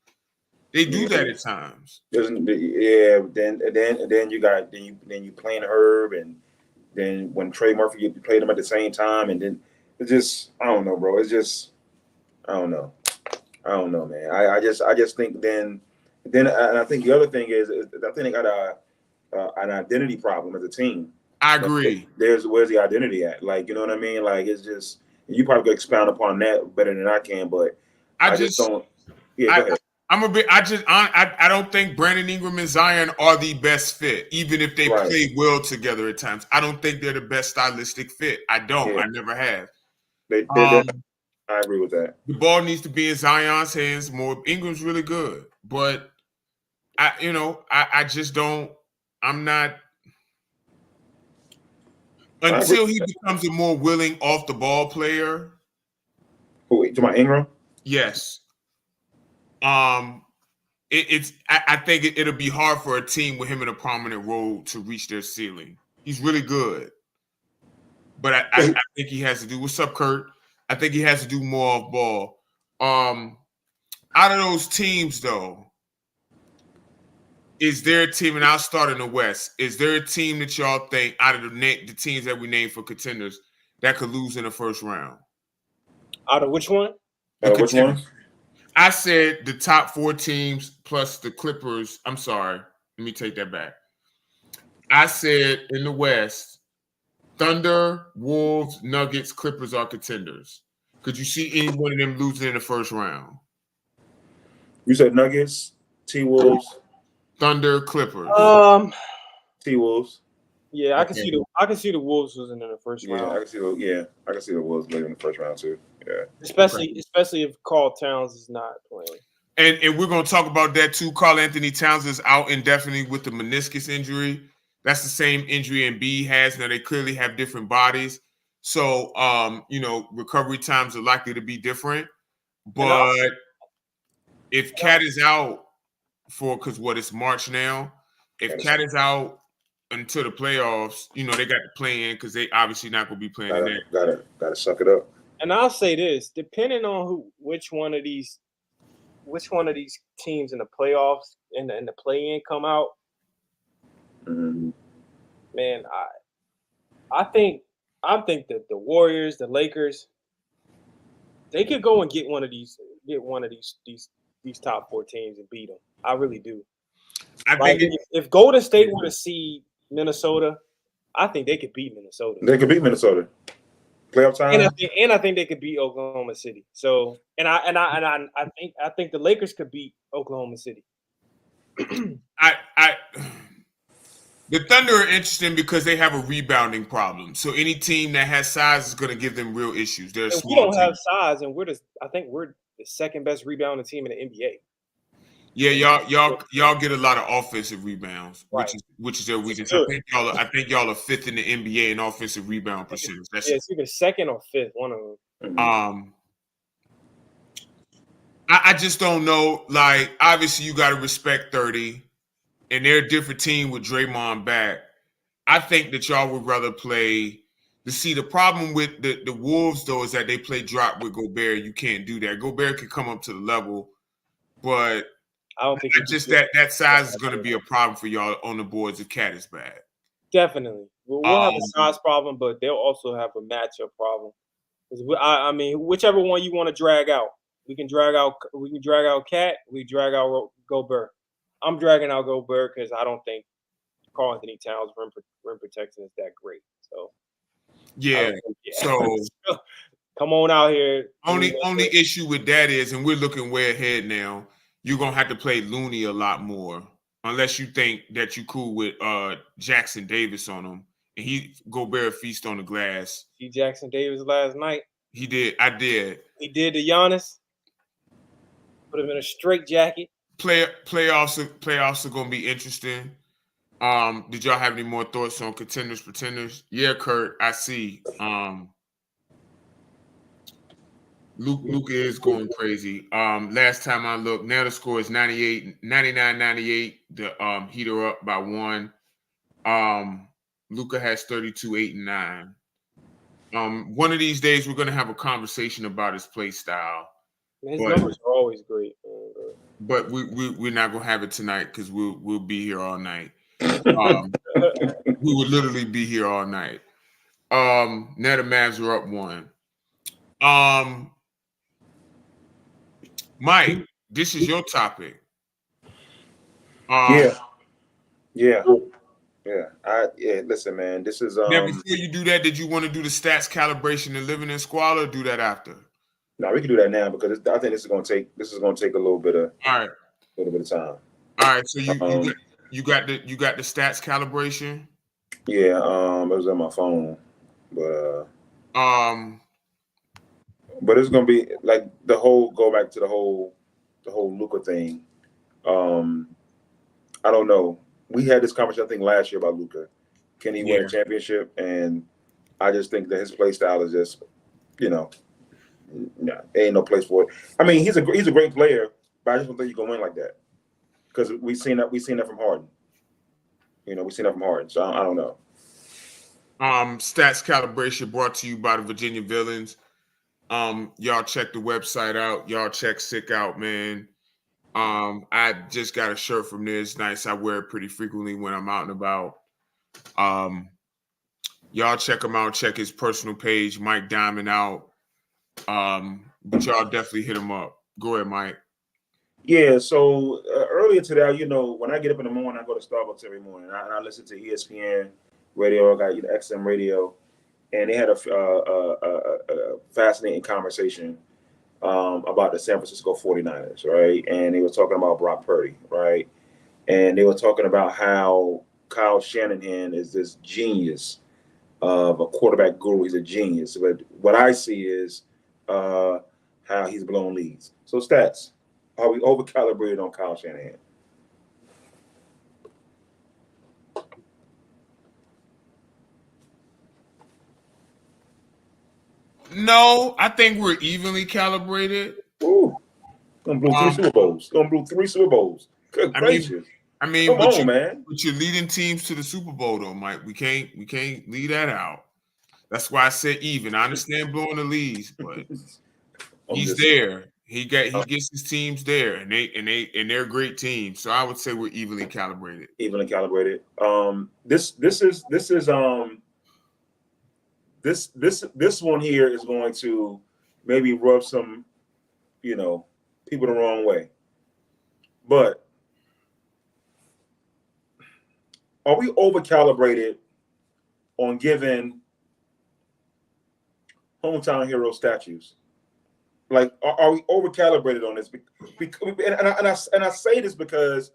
They do that at times. Yeah, then you playing Herb, and then when Trey Murphy, you played them at the same time, and then it's just I don't know, bro. It's just I don't know, man. I just think then and I think the other thing is I think they got an identity problem as a team. I agree. Where's the identity at? Like, you know what I mean? Like, it's just you probably could expound upon that better than I can, but I just don't. Yeah, go ahead. I don't think Brandon Ingram and Zion are the best fit, even if they play well together at times. I don't think they're the best stylistic fit. I don't. Yeah. I never have. I agree with that. The ball needs to be in Zion's hands more. Ingram's really good, but I just don't. I'm not. Until he becomes a more willing off the ball player. Who, to my Ingram? Yes. I think it'll be hard for a team with him in a prominent role to reach their ceiling. He's really good, but I think he has to do. What's up, Kurt? I think he has to do more off ball. Out of those teams, though. Is there a team, and I'll start in the West, is there a team that y'all think out of the teams that we named for contenders that could lose in the first round? Out of which one? Which one? I said the top 4 teams plus the Clippers. I'm sorry. Let me take that back. I said in the West, Thunder, Wolves, Nuggets, Clippers are contenders. Could you see any one of them losing in the first round? You said Nuggets, T-Wolves. Thunder, Clippers. T-Wolves. Yeah, I can see the Wolves losing in the first round. I can see the Wolves losing in the first round too. Yeah. Especially if Karl Towns is not playing. And we're gonna talk about that too. Karl Anthony Towns is out indefinitely with the meniscus injury. That's the same injury Embiid has. Now they clearly have different bodies. So recovery times are likely to be different. But if Cat is out because it's March now. If Cat is out until the playoffs, they got to play in because they obviously not going to be playing in there. Gotta suck it up. And I'll say this: depending on which one of these teams in the playoffs and the play-in come out, Mm-hmm. man, I think that the Warriors, the Lakers, they could go and get one of these top 4 teams and beat them. I really do. I think if Golden State were to see Minnesota, I think they could beat Minnesota. They could beat Minnesota. Playoff time. And I think they could beat Oklahoma City. So I think the Lakers could beat Oklahoma City. The Thunder are interesting because they have a rebounding problem. So any team that has size is going to give them real issues. They're a small we don't team. have size, and I think we're the second best rebounding team in the NBA. Yeah, y'all get a lot of offensive rebounds, right. which is their weakness. I think y'all are 5th in the NBA in offensive rebound percentage. It's either 2nd or 5th, one of them. Mm-hmm. I just don't know. Like, obviously, you got to respect 30, and they're a different team with Draymond back. I think that y'all would rather play. The problem with the Wolves, though, is that they play drop with Gobert. You can't do that. Gobert can come up to the level, but I don't think that size is going to be a problem for y'all on the boards if Cat is bad. Definitely. We'll have a size problem, but they'll also have a matchup problem. I mean, whichever one you want to drag out. We can drag out Cat. We drag out Gobert. I'm dragging out Gobert because I don't think Karl-Anthony Towns rim protection is that great. So So come on out here. Only issue with that is, and we're looking way ahead now, you're gonna have to play Looney a lot more, unless you think that you cool with Jackson Davis on him. And Gobert feast on the glass. See Jackson Davis last night. He did. I did. He did to Giannis. Put him in a straight jacket. Playoffs are gonna be interesting. Did y'all have any more thoughts on contenders, pretenders? Yeah, Kurt, I see. Luka is going crazy. Last time I looked, now the score is 99-98. The Heat are up by 1. Luka has 32, 8, and 9. One of these days we're gonna have a conversation about his play style. His numbers are always great. But we're not gonna have it tonight because we'll be here all night. We would literally be here all night. Now the Mavs are up 1. Mike, this is your topic. Yeah. Listen, man, this is now before you do that, did you want to do the stats calibration and living in squalor, or do that after? No, we can do that now because I think this is going to take a little bit of time. All right, so you got the stats calibration? Yeah, it was on my phone, but it's gonna be like go back to the whole Luka thing. I don't know. We had this conversation I think last year about Luka. Can he win a championship? And I just think that his play style is just, no, ain't no place for it. I mean, he's a great player, but I just don't think you can win like that because we've seen that from Harden. We've seen that from Harden. So I don't know. Stats calibration brought to you by the Virginia Villains. Y'all check the website out. Y'all check Sick out, man. I just got a shirt from there. It's nice. I wear it pretty frequently when I'm out and about. Y'all check him out. Check his personal page, Mike Diamond out. But y'all definitely hit him up. Go ahead, Mike. Yeah, so earlier today, when I get up in the morning, I go to Starbucks every morning. I listen to ESPN radio. I got XM radio, and they had a fascinating conversation about the San Francisco 49ers, right? And they were talking about Brock Purdy, right? And they were talking about how Kyle Shanahan is this genius of a quarterback guru. He's a genius. But what I see is how he's blown leads. So stats. Are we over-calibrated on Kyle Shanahan? No, I think we're evenly calibrated. Ooh. Gonna blow 3 Super Bowls. Gonna blow 3 Super Bowls. Good gracious. I mean, come on, man. But you're leading teams to the Super Bowl, though, Mike. We can't leave that out. That's why I said even. I understand blowing the leads, but he's there. He gets his teams there, and they're a great team. So I would say we're evenly calibrated. Evenly calibrated. This one here is going to maybe rub some, people the wrong way. But are we over calibrated on giving hometown hero statues? Like, are we over calibrated on this? And I say this because,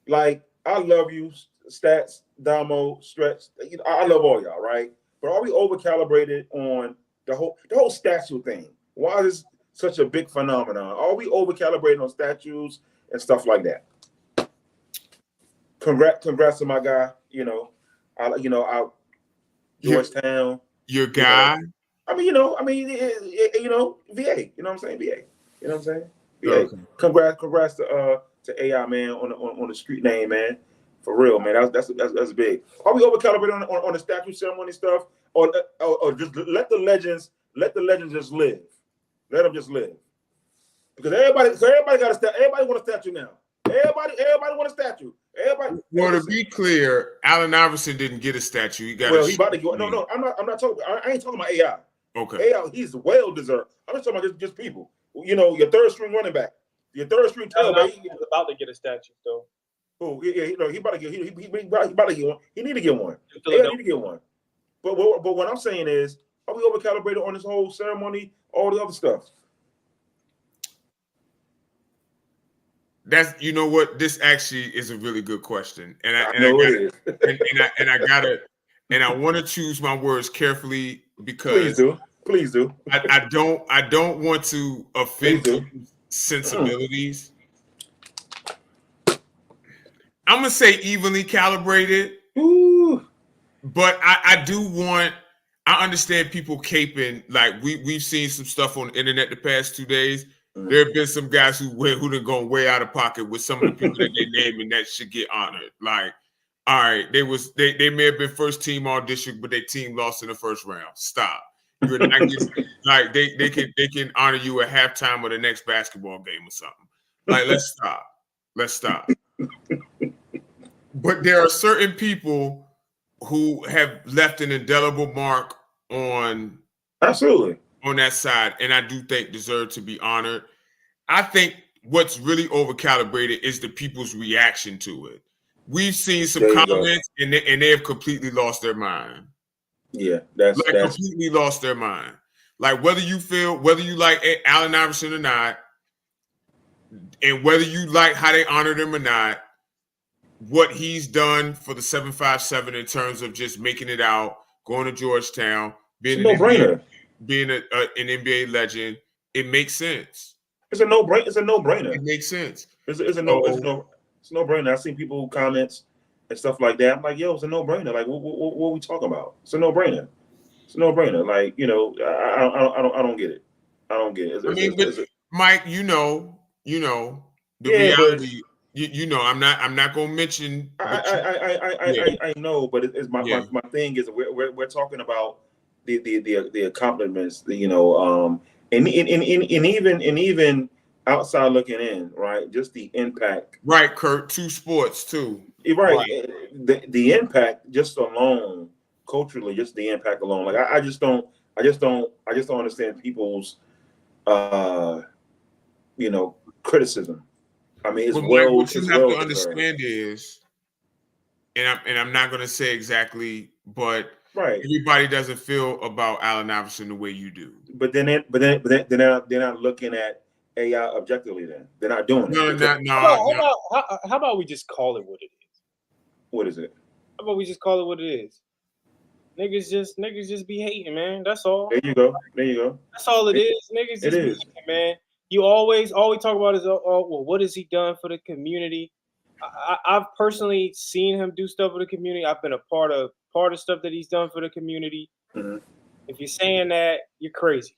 like, I love you, Stats, Damo, Stretch. I love all y'all, right? But are we over calibrated on the whole statue thing? Why is this such a big phenomenon? Are we over calibrated on statues and stuff like that? Congrats to my guy. Georgetown. Your guy. VA. You know what I'm saying? VA. You know what I'm saying? VA. Okay. Congrats to AI, man, on the street name, man. For real, man. That's big. Are we over calibrated on the statue ceremony stuff, or just let the legends just live? Let them just live. Because everybody got a statue. Everybody want a statue now. Everybody want a statue. Everybody. Well, to be clear, Allen Iverson didn't get a statue. He about to get. No. I'm not talking. I ain't talking about AI. Okay. AI, he's well deserved. I'm just talking about just people. Your third string running back, your third string tailback. He's about to get a statue, though. Oh yeah, he about to get. He about to get one. He need to get one. AI need to get one. But what I'm saying is, are we over calibrated on this whole ceremony, all the other stuff? That's this actually is a really good question, and I want to choose my words carefully because please do. I don't want to offend sensibilities. I'm gonna say evenly calibrated. Ooh. But I understand people caping, like we've seen some stuff on the internet the past 2 days. There have been some guys who done gone way out of pocket with some of the people that they name, and that should get honored. Like, all right, they may have been first team all district, but their team lost in the first round. Stop. You're not getting, like they can honor you at halftime of the next basketball game or something. Like, let's stop. But there are certain people who have left an indelible mark on that side, and I do think deserve to be honored. I think what's really overcalibrated is the people's reaction to it. We've seen some comments, and they have completely lost their mind. Yeah, completely lost their mind. Like, whether you like Allen Iverson or not, and whether you like how they honored him or not, what he's done for the 757 in terms of just making it out, going to Georgetown, being an NBA legend, it makes sense. It's a no-brainer. It makes sense. It's a no-brainer. I've seen people comments and stuff like that. I'm like, yo, it's a no-brainer. Like, what are we talking about? It's a no-brainer. Like, I don't get it. I don't get it. Mike, the reality. I'm not gonna mention. I know, but it's my thing is we're talking about the accomplishments, and even outside looking in, right? Just the impact. Right, Kurt. 2 sports too. Right. The impact just alone, culturally, just the impact alone. Like I just don't understand people's criticism. I mean, what you have to understand is, and I'm not going to say exactly, but everybody doesn't feel about Allen Iverson the way you do. But they're not looking at AI objectively. Then they're not doing it. No. How about we just call it what it is? What is it? How about we just call it what it is? Niggas just be hating, man. That's all. There you go. That's all it is. Niggas just be hating, man. You always talk about is, what has he done for the community? I've personally seen him do stuff for the community. I've been a part of stuff that he's done for the community. Mm-hmm. If you're saying that, you're crazy.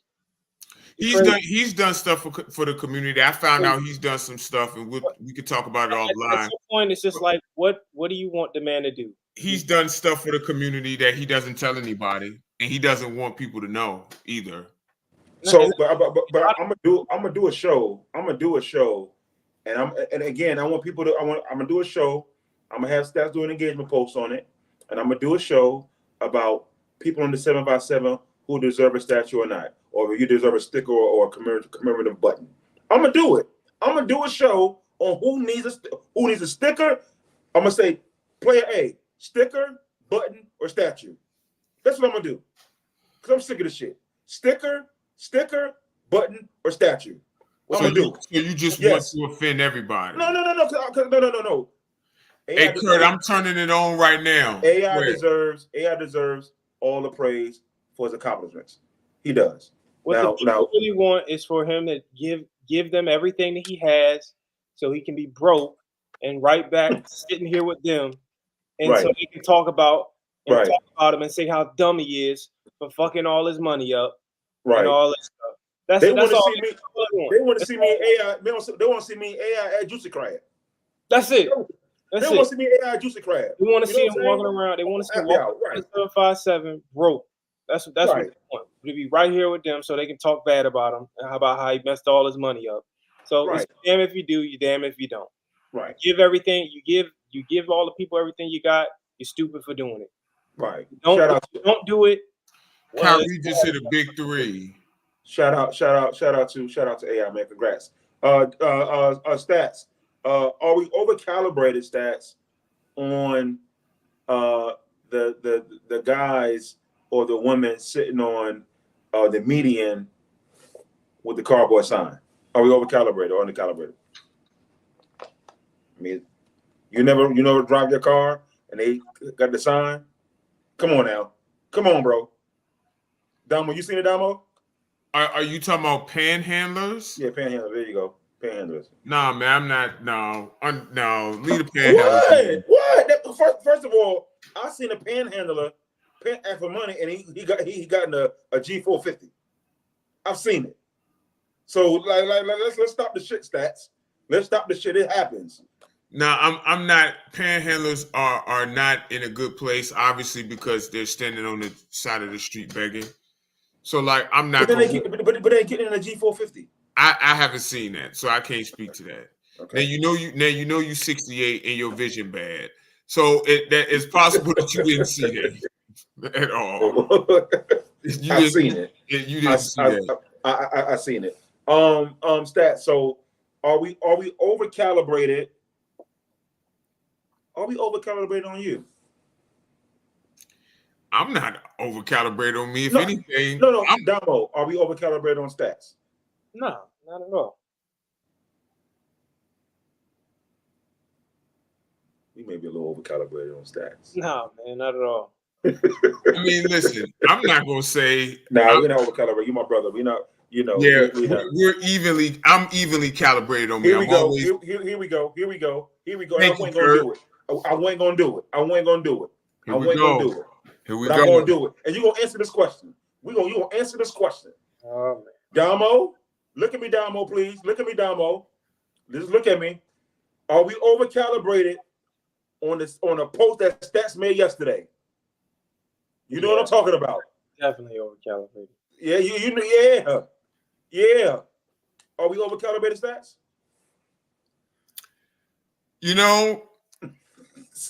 He's done stuff for the community. I found out he's done some stuff, and we could talk about it offline. At some point, it's just like, what do you want the man to do? He's done stuff for the community that he doesn't tell anybody, and he doesn't want people to know either. So, but I'm gonna do a show. And again, I want people to. I'm gonna do a show. I'm gonna have Stats do an engagement post on it, and I'm gonna do a show about people in the 7x7 who deserve a statue or not, or you deserve a sticker or a commemorative button. I'm gonna do it. I'm gonna do a show on who needs a sticker. I'm gonna say player A, sticker, button, or statue. That's what I'm gonna do. Cause I'm sick of this shit. Sticker, button, or statue. What I'm gonna do? So you just want to offend everybody? No. Hey, Kurt, I'm turning it on right now. AI deserves all the praise for his accomplishments. He does. What the people really want is for him to give them everything that he has, so he can be broke and right back sitting here with them, and so they can talk about him and say how dumb he is for fucking all his money up, and all that stuff. They want to see me in AI. They want to see me in AI at Juicy Crab. That's it. They want to see me AI at Juicy Crab. They want to see him walking around. They want to see him walking around 757 broke. That's what they want. To be right here with them so they can talk bad about him and about how he messed all his money up. So it's damn if you do, you damn if you don't. Right. Give everything. You give all the people everything you got. You're stupid for doing it. Right. Don't do it. Kyrie just hit a big 3. Shout out to AI, man. Congrats. Stats. Are we over calibrated, Stats, on the guys or the women sitting on the median with the cardboard sign? Are we over calibrated or under calibrated? I mean, you never drive your car and they got the sign. Come on now, come on, bro. Damo, you seen it, Damo? Are you talking about panhandlers? Yeah, panhandlers. There you go, panhandlers. Nah, man, I'm not. No, leave the panhandlers. What? First of all, I seen a panhandler ask for money, and he got in a G450. I've seen it. So let's stop the shit, Stats. Let's stop the shit. It happens. No, I'm not. Panhandlers are not in a good place, obviously, because they're standing on the side of the street begging. So, like, I'm not. But they getting in a G450. I haven't seen that, so I can't speak to that. Okay. Now you 68 and your vision bad, so it's possible that you didn't see that at all. I've seen it. You didn't see that. I seen it. Stats. So, are we over calibrated? Are we over calibrated on you? I'm not over calibrated on me. If anything, Damo, are we over calibrated on Stats? No, not at all. You may be a little over calibrated on Stats. No, man, not at all. I mean, listen, I'm not gonna say. We're not over calibrated. You're my brother. We're not. We're evenly. I'm evenly calibrated on me. Here we go. Here we go. I wasn't gonna do it. Here we go. I'm gonna do it. And you're gonna answer this question. You gonna answer this question. Oh, man. Damo, look at me, Damo, please. Look at me, Damo. Just look at me. Are we over calibrated on a post that Stats made yesterday? You know what I'm talking about? Definitely over calibrated. Yeah, yeah. Are we over calibrated, Stats?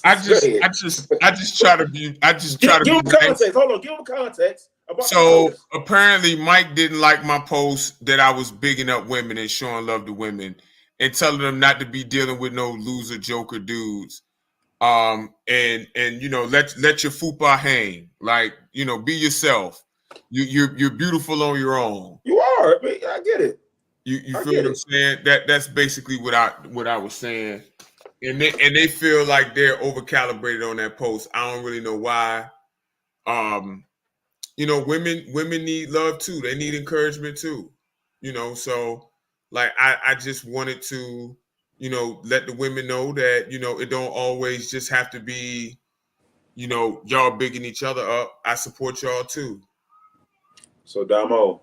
I just try to be. Give him context. Hold on. Give him context. So apparently, Mike didn't like my post that I was bigging up women and showing love to women and telling them not to be dealing with no loser joker dudes. And let your fupa hang. Like, be yourself. You're beautiful on your own. You are. I get it. You feel what I'm saying? That's basically what I was saying. And they feel like they're over calibrated on that post. I don't really know why. Women need love too. They need encouragement too. So like I just wanted to, let the women know that, it don't always just have to be, y'all bigging each other up. I support y'all too. So Damo,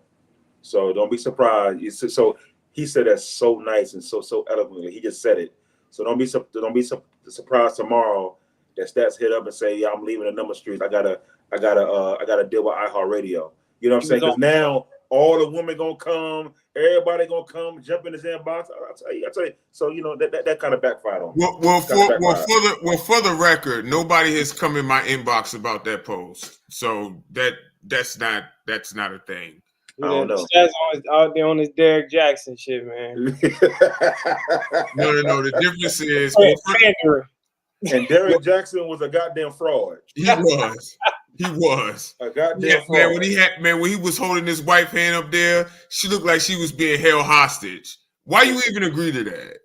So don't be surprised. So he said that so nice and so eloquently. He just said it. So don't be surprised tomorrow that Stats hit up and say, "Yeah, I'm leaving the number streets. I gotta deal with iHeartRadio." You know what I'm saying? Because now all the women gonna come, everybody gonna come, jump in his inbox. I tell you. So you know that kind of backfired on me. Well, for the record, nobody has come in my inbox about that post. So that's not a thing. I don't know. Stats always out there on this Derrick Jackson shit, man. No. The difference is, and Derrick Jackson was a goddamn fraud. He was a goddamn fraud. When he was holding his wife hand up there, she looked like she was being held hostage. Why you even agree to that?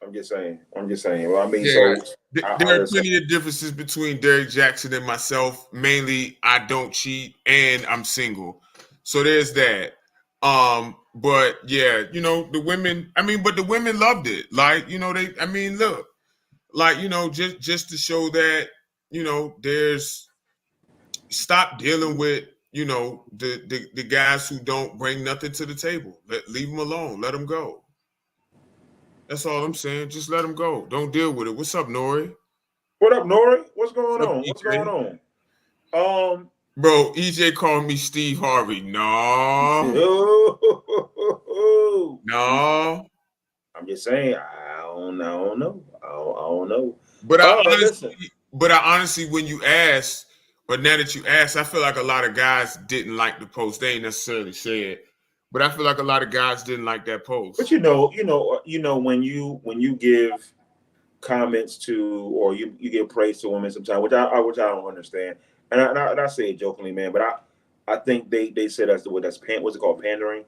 I'm just saying. Well, I mean, there are plenty of differences between Derrick Jackson and myself. Mainly, I don't cheat and I'm single. So there's that. But yeah, you know, the women loved it. Like, you know, look, like, you know, just to show that, you know, stop dealing with, you know, the guys who don't bring nothing to the table. Leave them alone. Let them go. That's all I'm saying. Just let them go. Don't deal with it. What's up, Nori? What up, Nori? What's going on? What's going on? Bro, EJ called me Steve Harvey. No. No. I'm just saying, I don't know. I don't know. But I honestly, when you ask, or now that you ask, I feel like a lot of guys didn't like the post. They ain't necessarily said, but I feel like a lot of guys didn't like that post. But you know, when you give comments to, or you give praise to women sometimes, which I don't understand, and I say it jokingly, man, but I think they said that's what's it called, pandering?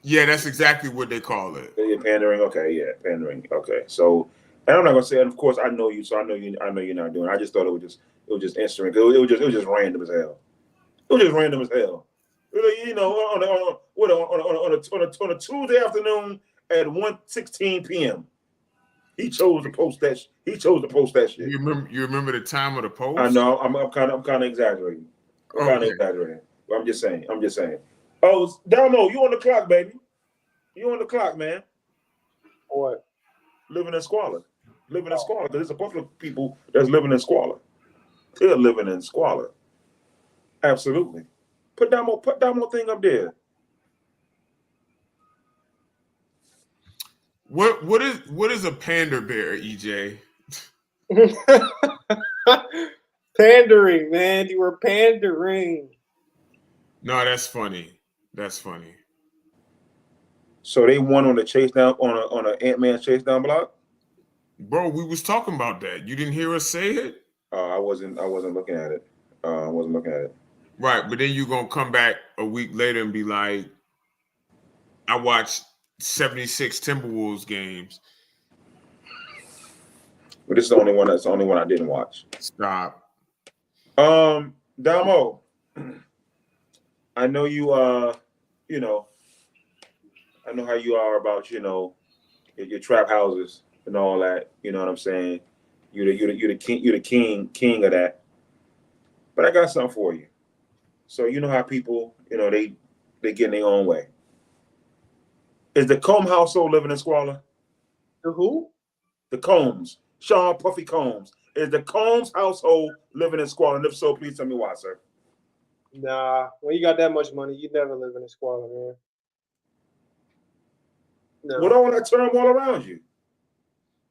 Yeah, that's exactly what they call it. Yeah, pandering. Okay, yeah, pandering. Okay, so, and I'm not gonna say, and of course, I know you, so I know you're not doing it. I just thought it was just instant. It was just random as hell. It was just random as hell. You know, on a Tuesday afternoon at 1:16 p.m. He chose to post that. Shit. You remember the time of the post? I know. I'm kind of exaggerating. But I'm just saying. Oh, Dalmo, you on the clock, baby? You on the clock, man? What? Living in squalor. Because there's a bunch of people that's living in squalor. They're living in squalor. Absolutely. Put that more thing up there. What is a pander bear, EJ? Pandering, man. You were pandering. No, that's funny. So they won on the chase down on an Ant-Man chase down block? Bro, we was talking about that. You didn't hear us say it? I wasn't looking at it. Right, but then you're gonna come back a week later and be like, I watched 76 Timberwolves games. But this is the only one I didn't watch. Stop. Damo, I know you you know, I know how you are about, you know, your trap houses and all that. You know what I'm saying? You're the king of that. But I got something for you. So you know how people, you know, they get in their own way. Is the Combs household living in squalor? The who? The Combs. Sean Puffy Combs. Is the Combs household living in squalor? And if so, please tell me why, sir. Nah, when you got that much money, you never live in a squalor, man. No. What all that turmoil around you?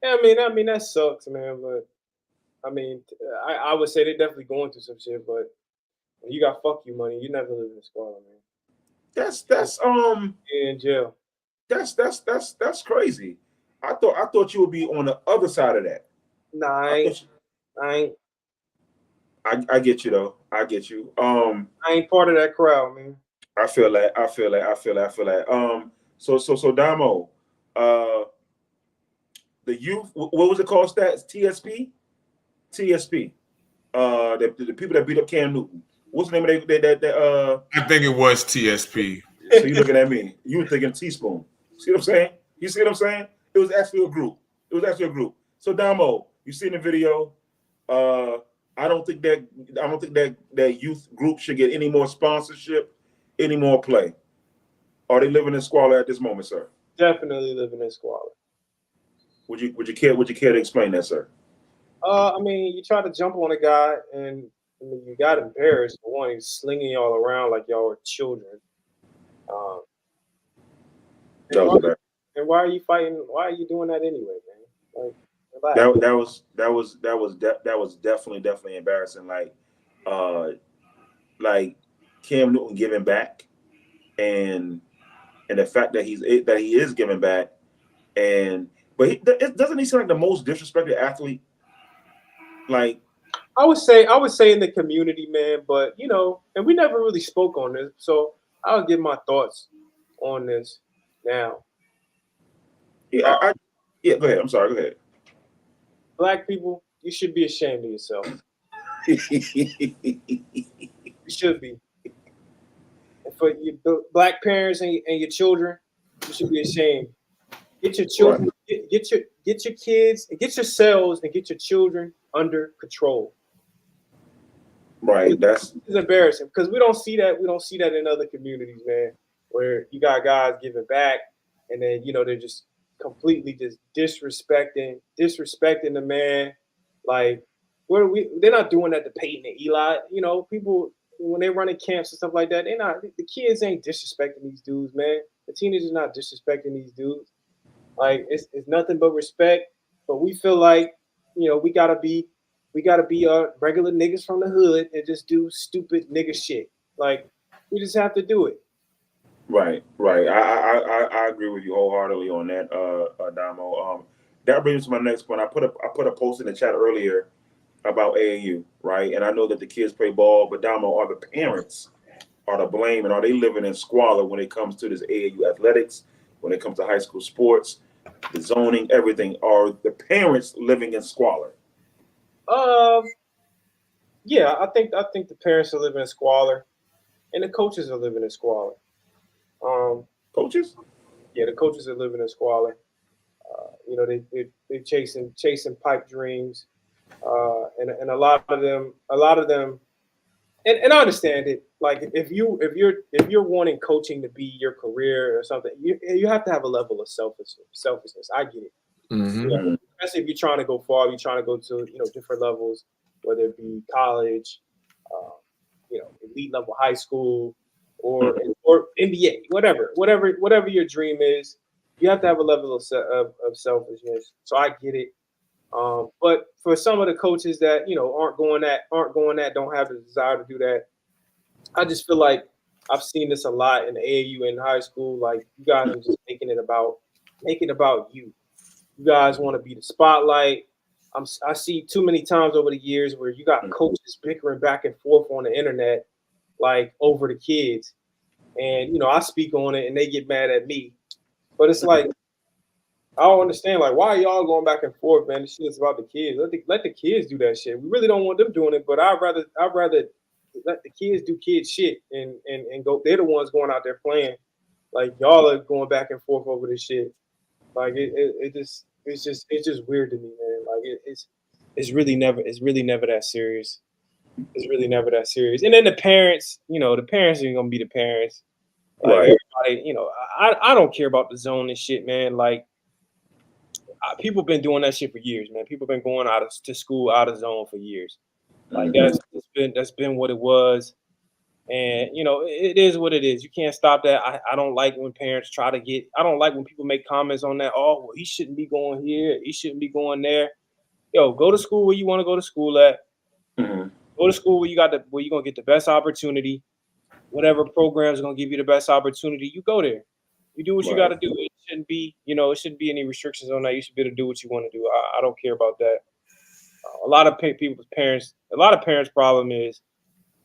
Yeah, I mean that sucks, man. But I mean, I would say they're definitely going through some shit. But when you got fuck you money, you never live in a squalor, man. That's You're in jail. That's crazy. I thought you would be on the other side of that. Nah, I ain't. I get you though. I get you. I ain't part of that crowd, man. I feel that. So Damo, the youth. What was it called? Stats TSP. The people that beat up Cam Newton. What's the name of that? I think it was TSP. So you looking at me? You were thinking teaspoon. See what I'm saying? You see what I'm saying? It was actually a group. So Damo, you see in the video. I don't think that youth group should get any more sponsorship, any more play. Are they living in squalor at this moment, sir? Definitely living in squalor. Would you care to explain that, sir? I mean, you try to jump on a guy, and I mean, you got embarrassed for one. He's slinging y'all around like y'all were children. Um, That and, was why, embarrassing. and why are you fighting? Why are you doing that anyway, man? Like, relax. That was definitely embarrassing. Like Cam Newton giving back, and the fact that he is giving back, doesn't he seem like the most disrespected athlete? Like, I would say in the community, man, but you know, and we never really spoke on this, so I'll give my thoughts on this now. yeah, yeah. Go ahead. I'm sorry. Go ahead. Black people, you should be ashamed of yourself. You should be. And for your black parents and your children, you should be ashamed. Get your children, get your kids, and get yourselves and get your children under control. Right. It's embarrassing because we don't see that. We don't see that in other communities, man, where you got guys giving back, and then you know they're just completely just disrespecting the man. Like, they're not doing that to Peyton and Eli. You know, people when they're running camps and stuff like that, the kids ain't disrespecting these dudes, man. The teenagers not disrespecting these dudes. Like, it's nothing but respect. But we feel like, you know, we gotta be regular niggas from the hood and just do stupid nigga shit. Like, we just have to do it. Right. I agree with you wholeheartedly on that, Damo. That brings me to my next point. I put a post in the chat earlier about AAU, right? And I know that the kids play ball, but Damo, are the parents are to blame, and are they living in squalor when it comes to this AAU athletics, when it comes to high school sports, the zoning, everything? Are the parents living in squalor? Yeah, I think the parents are living in squalor, and the coaches are living in squalor. Coaches? Yeah, the coaches are living in squalor. You know, they chasing pipe dreams, and a lot of them, and I understand it. Like, if you're wanting coaching to be your career or something, you have to have a level of selfishness. I get it. Mm-hmm. You know, especially if you're trying to go far, you're trying to go to, you know, different levels, whether it be college, you know, elite level high school, or NBA, whatever your dream is. You have to have a level of selfishness. So I get it. But for some of the coaches that, you know, aren't going that, don't have the desire to do that, I just feel like I've seen this a lot in AAU and high school. Like, you guys are just making it about you. You guys want to be the spotlight. I see too many times over the years where you got coaches bickering back and forth on the internet, like, over the kids. And, you know, I speak on it and they get mad at me. But it's like, I don't understand. Like, why are y'all going back and forth, man? This shit is about the kids. Let the kids do that shit. We really don't want them doing it, but I'd rather let the kids do kid shit and go. They're the ones going out there playing. Like, y'all are going back and forth over this shit. Like, it's just weird to me, man. Like, it's really never that serious. It's really never that serious. And then the parents, you know, the parents are gonna be the parents. Like, Right. everybody, you know, I don't care about the zone and shit, man. Like, people been doing that shit for years, man. People been going to school out of zone for years. Like, that's been what it was. And, you know, it is what it is. You can't stop that. I don't like when parents I don't like when people make comments on that. Oh, well, he shouldn't be going here. He shouldn't be going there. Yo, go to school where you want to go to school at. Mm-hmm. Go to school where you're going to get the best opportunity. Whatever program is going to give you the best opportunity, you go there. You do what you got to do. It shouldn't be, you know, it shouldn't be any restrictions on that. You should be able to do what you want to do. I don't care about that. A lot of parents' problem is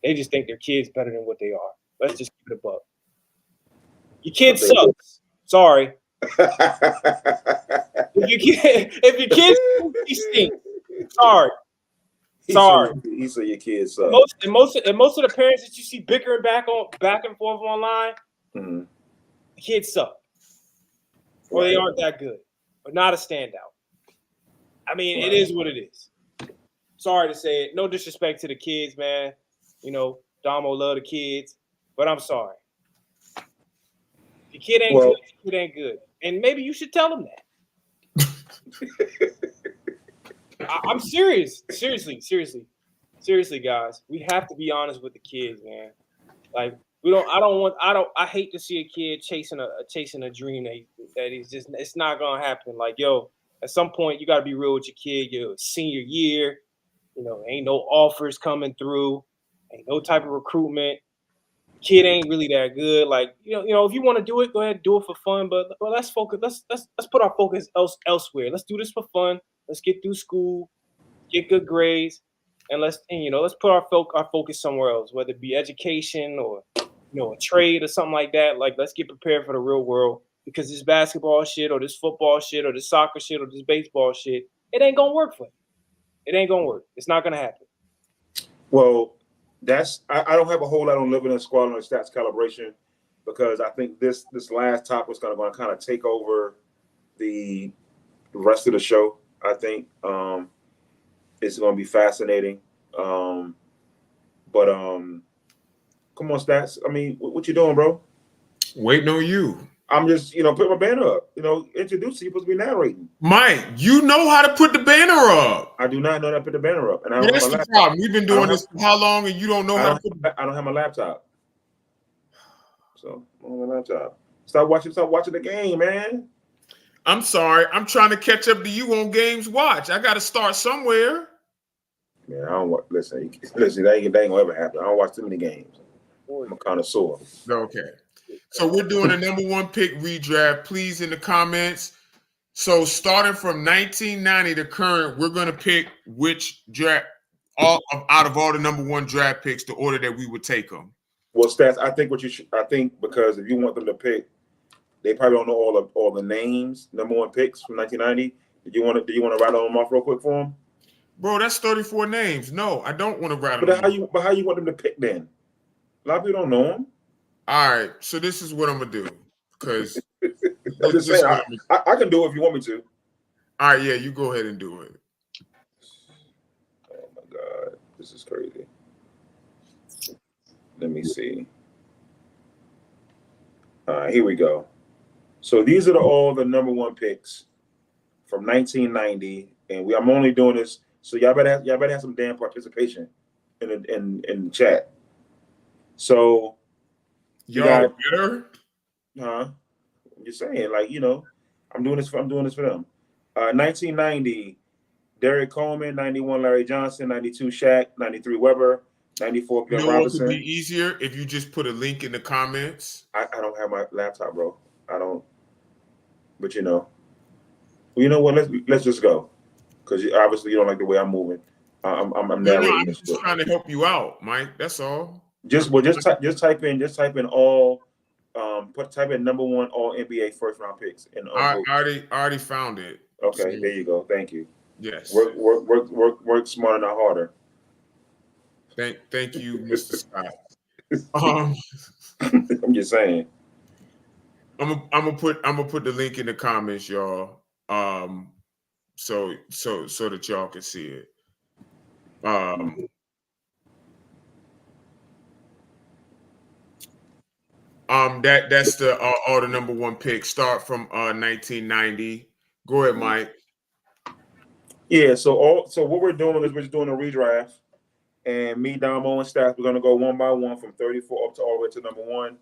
they just think their kids better than what they are. Let's just keep it a buck. Your kid sucks. Sorry. If your kid he stinks. Sorry. He said your kids suck. Most of the parents that you see bickering back and forth online, mm-hmm. the kids suck. Or they aren't that good. Or not a standout. I mean, It is what it is. Sorry to say it. No disrespect to the kids, man. You know, Damo love the kids, but I'm sorry. The kid ain't good. The kid ain't good, and maybe you should tell him that. I'm serious. Seriously, guys. We have to be honest with the kids, man. Like I hate to see a kid chasing a dream that he's just, it's not gonna happen. Like, yo, at some point you gotta be real with your kid. Your senior year, ain't no offers coming through, ain't no type of recruitment. Kid ain't really that good. Like, if you want to do it, go ahead and do it for fun. But let's focus. Let's put our focus elsewhere. Let's do this for fun. Let's get through school, get good grades, and let's put our focus somewhere else, whether it be education or a trade or something like that. Like, let's get prepared for the real world, because this basketball shit or this football shit or this soccer shit or this baseball shit, it ain't gonna work for you. It ain't gonna work. It's not gonna happen. Well, I don't have a whole lot on living in squad on the stats calibration, because I think this last topic is going to kind of take over the rest of the show. I think it's going to be fascinating. But come on, stats. I mean, what you doing, bro? Waiting on you. I'm just, put my banner up. Introduce you. You're supposed to be narrating. Mike, you know how to put the banner up. I do not know how to put the banner up, and I don't That's have my the laptop. problem. We've been doing this for how long, and you don't know how to put I don't have my laptop. So I don't have my laptop. Stop watching the game, man. I'm sorry. I'm trying to catch up to you on Games Watch. I got to start somewhere. Man, I don't listen. That ain't gonna ever happen. I don't watch too many games. I'm a connoisseur. Okay. So we're doing a number one pick redraft. Please, in the comments. So starting from 1990 to current, we're going to pick which draft out of all the number one draft picks, the order that we would take them. Well, Stats, I think because if you want them to pick, they probably don't know all the names, number one picks from 1990. Do you want to rattle them off real quick for them? Bro, that's 34 names. No, I don't want to rattle them off. But how you want them to pick then? A lot of people don't know them. All right, so this is what I'm gonna do, because I'm just saying, I can do it if you want me to. All right, yeah, you go ahead and do it. Oh my God, this is crazy. Let me see. All right, here we go. So these are all the number one picks from 1990, and I'm only doing this, so y'all better have some damn participation in the chat. So. Y'all better? Huh? I'm just saying, like, I'm doing this for them. 1990, Derek Coleman, 91, Larry Johnson, 92, Shaq, 93, Weber, 94, Glenn Robinson. It would be easier if you just put a link in the comments. I don't have my laptop, bro. I don't. But well, you know what? Let's just go, because obviously you don't like the way I'm moving. I'm narrating this. I'm just trying to help you out, Mike. That's all. Just type in all. Type in number one all NBA first round picks. I already found it. Okay, there you go. Thank you. Yes. Work smarter, not harder. Thank you, Mr. Scott. I'm just saying. I'm gonna put the link in the comments, y'all. So that y'all can see it. That's the all the number one picks. Start from 1990. Go ahead, Mike. Yeah. So what we're doing is we're just doing a redraft, and me, Damo, and Stats, we're gonna go one by one from 34 up to all the way to number one.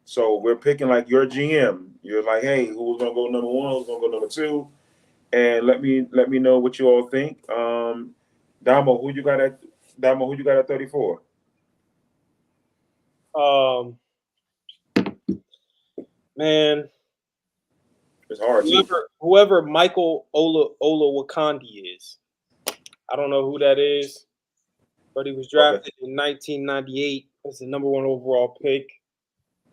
So we're picking like your GM. You're like, hey, who's gonna go number one? Who's gonna go number two? And let me know what you all think. Damo, who you got at 34? Man, it's hard. Whoever Michael Olowokandi is, I don't know who that is, but he was drafted in 1998 as the number one overall pick.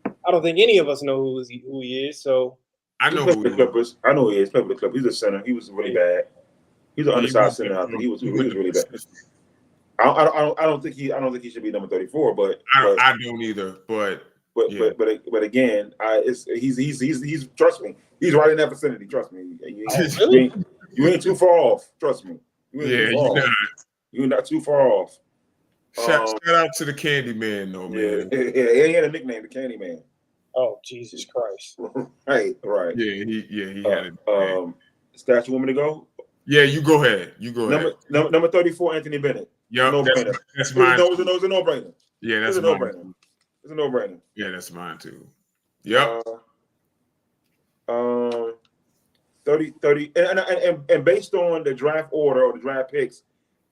I don't think any of us know who he is. So I know who the Clippers. I know he is. Played for the Clippers. He's a center. He was really bad. He's an undersized center. I think he was really bad. I don't think he should be number 34. But I don't either. But again, he's trust me. He's right in that vicinity. Trust me. You ain't too far off. Trust me. You're not too far off. Shout out to the Candy Man, though, man. Yeah, he had a nickname, the Candy Man. Oh, Jesus Christ. Right. He had it. Stats, you want me to go? Yeah, you go ahead. You go ahead. Number 34, Anthony Bennett. Yep, No-brainer. that's mine. It's a no-brainer. Yeah, that's It's a no-brainer. It's a no-brainer. Yeah, that's mine too. Yep. 30, and based on the draft order or the draft picks,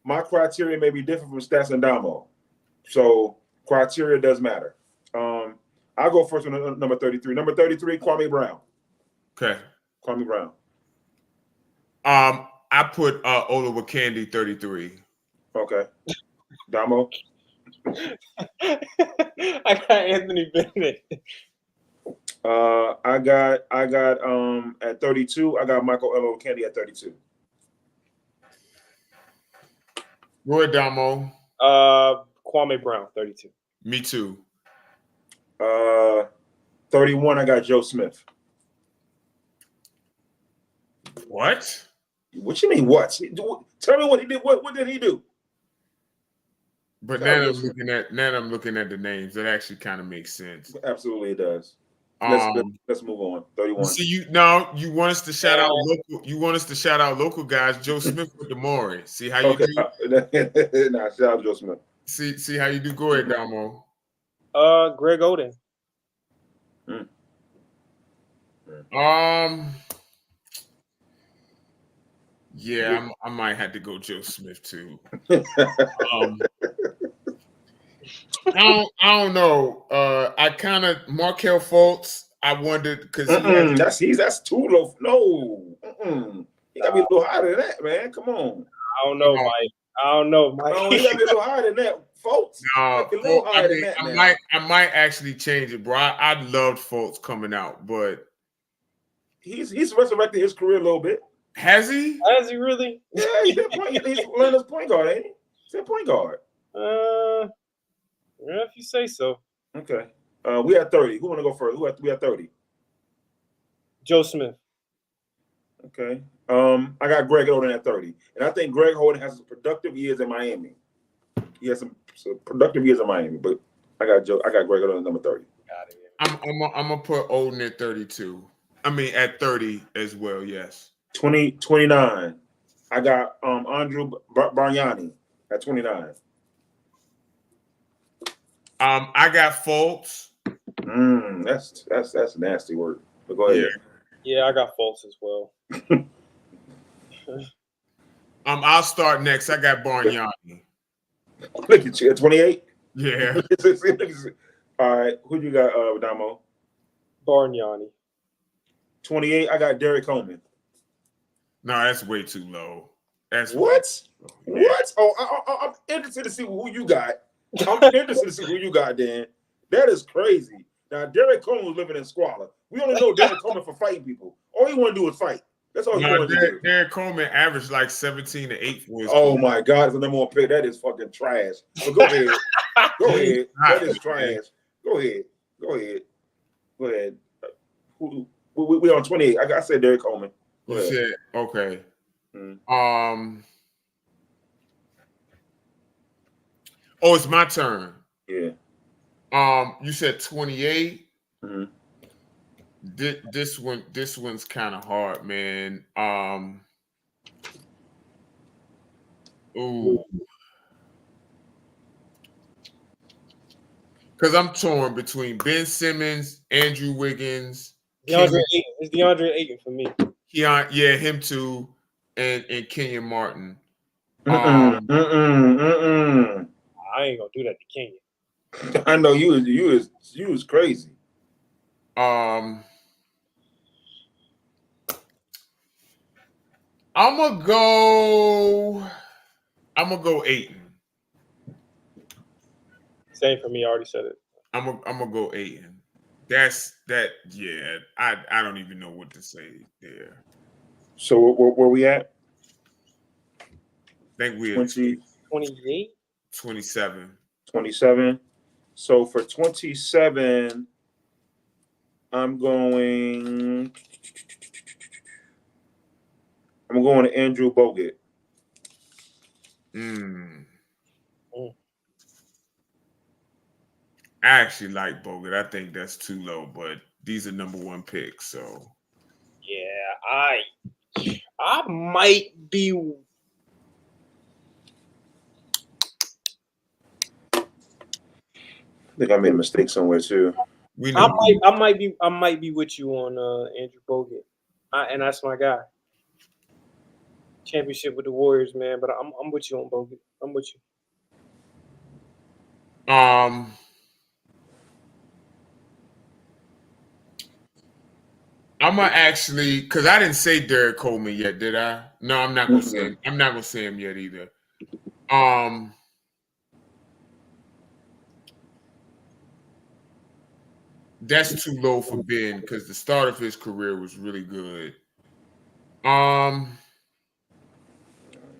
my criteria may be different from Stats and Damo. So criteria does matter. I'll go first on number 33. Number 33, Kwame Brown. Okay. Kwame Brown. I put Olowokandi 33. Okay. Damo. I got Anthony Bennett. I got at 32, I got Michael Olowokandi at 32. Go ahead, Damo. Kwame Brown, 32. Me too. 31, I got Joe Smith. What? What you mean? What? Tell me what he did. What did he do? But now I'm looking at the names. That actually kind of makes sense. Absolutely, it does. Let's move on. 31. See, you want us to shout out local. You want us to shout out local guys. Joe Smith with Demore. See how you do. Nah, shout out Joe Smith. See how you do. Go ahead, Damo. Greg Oden. Yeah, I might have to go Joe Smith too. I don't know. I kind of Markelle Fultz. I wondered because that's too low. No, he got to be a little higher than that, man. Come on. I don't know, Mike. No, he got to be a little higher than that, Fultz. No, I might actually change it, bro. I loved Fultz coming out, but he's resurrected his career a little bit. Has he? Has he really? Yeah, he's learned his point guard, ain't he? He's a point guard. Yeah, if you say so. Okay. We had 30. Who want to go first? We had 30. Joe Smith. Okay. I got Greg Oden at 30. And I think Greg Oden has some productive years in Miami. He has some productive years in Miami, but I got Greg Oden at number 30. Got it. I'm gonna put Oden at 32. I mean at 30 as well, yes. 29. I got Andrew Bargnani at 29. I got Fultz. That's nasty word. But go ahead. Yeah, I got Fultz as well. I'll start next. I got Bargnani. Look at you at 28. Yeah. All right. Who you got, Damo? Bargnani. 28. I got Derek Coleman. No, that's way too low. That's what? What? Oh, I'm interested to see who you got. I'm interested to see who you got, Dan. That is crazy. Now, Derek Coleman was living in squalor. We only know Derek Coleman for fighting people. All he want to do is fight. That's all he wanted to do. Derek Coleman averaged like 17 to 8 for his Oh my God, it's the number one pick. That is fucking trash. But go ahead. Go ahead. That is trash. Go ahead. We on 28. I said Derek Coleman. You said okay. Oh, it's my turn. Yeah. You said 28. Mm-hmm. This one's kind of hard, man. Ooh. Because I'm torn between Ben Simmons, Andrew Wiggins, DeAndre Ayton. It's DeAndre Ayton for me. Yeah, him too, and Kenyon Martin. I ain't gonna do that to Kenyon. I know you was crazy. I'm gonna go Ayton. Same for me. I already said it. I'm gonna go Ayton. That's that. Yeah, I don't even know what to say there. So where we at? I think we're 28, 27. 27. So for 27, I'm going to Andrew Bogut. I actually like Bogut. I think that's too low, but these are number one picks. So Yeah, I might be. I think I made a mistake somewhere too. we know. I might be with you on Andrew Bogut, and that's my guy. Championship with the Warriors, man. But I'm with you on Bogut. I'm with you. I'm gonna actually, because I didn't say Derek Coleman yet, did I? No, I'm not gonna say him. I'm not gonna say him yet either. That's too low for Ben because the start of his career was really good. Y'all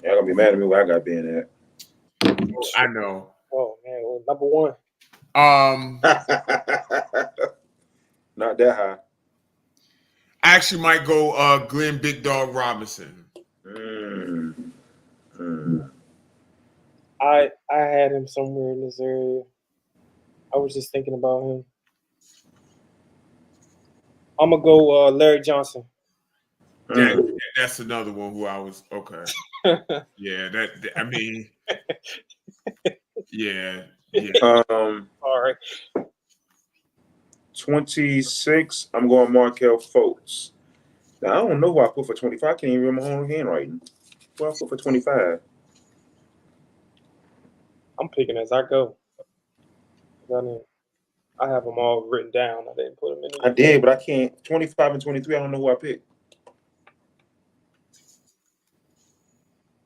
gonna be mad at me where I got Ben at. I know. Oh man, well, number one. Not that high. I actually might go Glenn Big Dog Robinson. I had him somewhere in this area. I was just thinking about him. I'm gonna go Larry Johnson. That's another one who I was okay. Yeah, I mean, yeah. All right. 26. I'm going Markelle Fultz. Now I don't know who I put for 25. I can't even remember my own handwriting. Who I put for 25? I'm picking as I go. I have them all written down. I didn't put them in. I did, but I can't. 25 and 23. I don't know who I picked.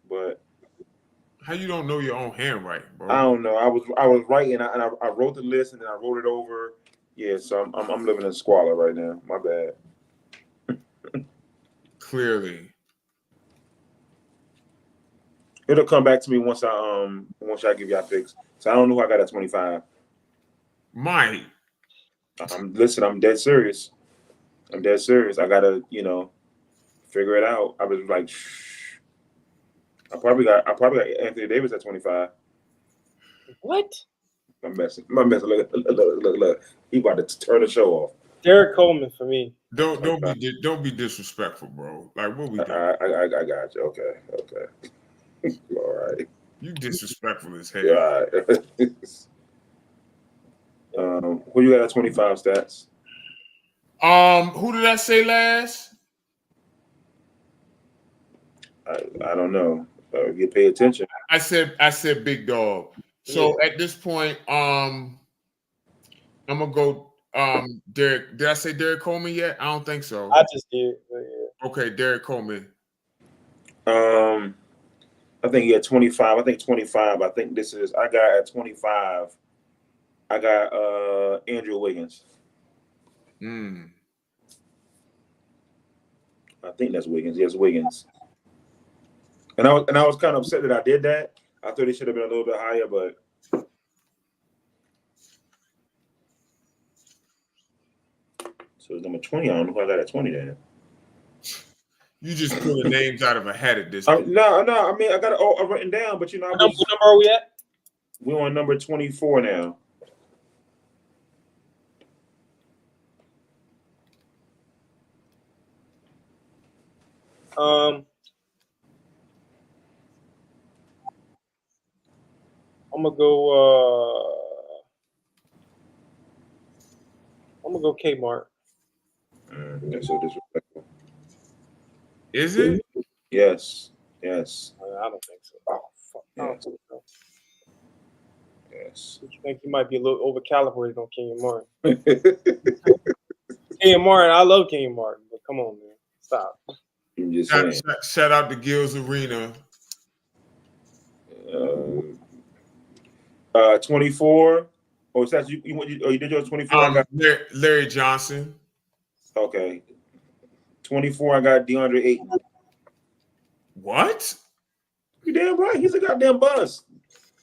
But how you don't know your own handwriting, bro? I don't know. I was writing, and I wrote the list, and then I wrote it over. Yeah, so I'm living in squalor right now. My bad. Clearly, it'll come back to me once I give y'all picks. So I don't know who I got at 25. Mike. Listen, I'm dead serious. I gotta, figure it out. I was like, shh. I probably got Anthony Davis at 25. What? I'm messing. Look. He about to turn the show off. Derek Coleman for me. Don't be disrespectful, bro. Like what we doing? I got you. Okay. All right. You disrespectful as hell. Yeah. All right. Who you got at 25 stats? Who did I say last? I don't know. You pay attention. I said Big Dog. So at this point, I'm gonna go Derek. Did I say Derek Coleman yet? I don't think so. I just did. Yeah. Okay, Derek Coleman. I think he had 25. I think 25. I think I got at 25. I got Andrew Wiggins. I think that's Wiggins. Yes, Wiggins. And I was kind of upset that I did that. I thought he should have been a little bit higher, but so it's number 20. I don't know who I got at 20 then. You just pulling names out of a hat at this point. No. I mean, I got it all written down, but what number are we at? We're on number 24 now. I'm gonna go. I'm gonna go Kmart. That's so disrespectful. Is it? Yes. I don't think so. Oh fuck. Yeah. I don't think so. Yes. You think he might be a little over-calibrated on Kenyon Martin? Kenyon Martin, I love Kenyon Martin, but come on, man, stop. I'm just saying. Shout out to Gills Arena. 24. Oh, so you did yours 24. I got Larry Johnson. Okay. 24. I got DeAndre Ayton. What? You damn right. He's a goddamn bust.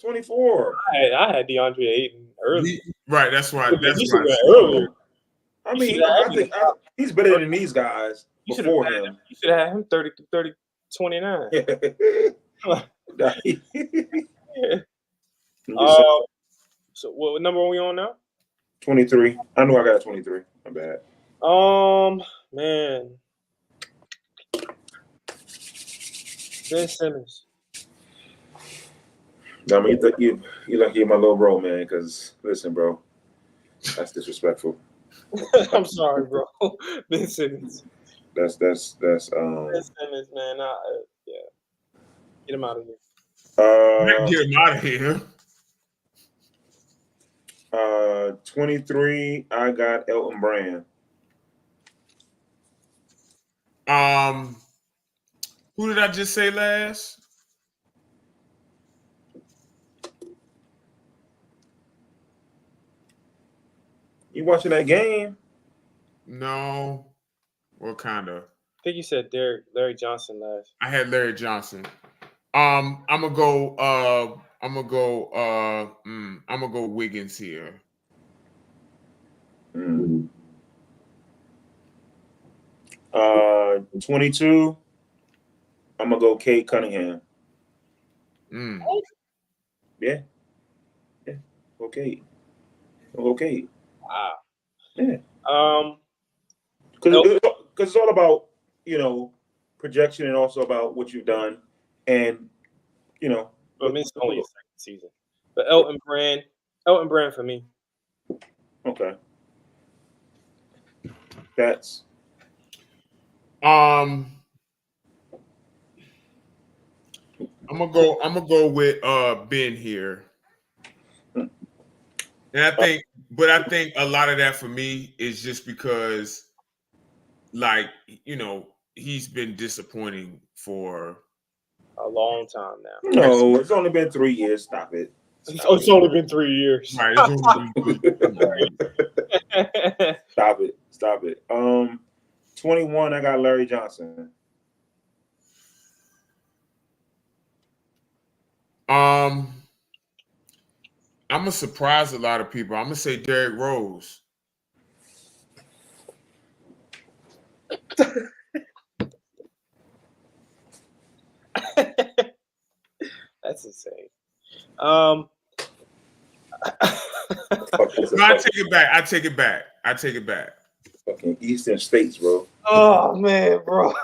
24. I had DeAndre Ayton early. Right. That's why. Earlier. I mean, I think he's better than these guys before him. You should have had him 30 to 30, 29. Yeah. So what number are we on now? 23. I know I got a 23. My bad. Man, Ben Simmons. I mean, you like you're my little bro, man. Because listen, bro, that's disrespectful. I'm sorry, bro. Ben Simmons. That's Ben Simmons, man. Yeah, get him out of here. Get him out of here. 23. I got Elton Brand. Who did I just say last? You watching that game? No. What kind of? I think you said Larry Johnson last. I had Larry Johnson. I'm gonna go Wiggins here. 22. I'm gonna go Kate Cunningham. Yeah. Okay. Okay. Wow. Yeah. Nope. Because it's all about, projection and also about what you've done, and I mean, it's only a second season. But Elton Brand for me. Okay. That's I'm gonna go with Ben here. And I think a lot of that for me is just because, he's been disappointing for A long time now. no. It's only been 3 years. Stop it. It's only been 3 years. Right. Stop it. 21. I got Larry Johnson. I'm gonna surprise a lot of people. I'm gonna say Derrick Rose. That's insane. No, I take it back. Fucking Eastern States, bro. Oh man, bro.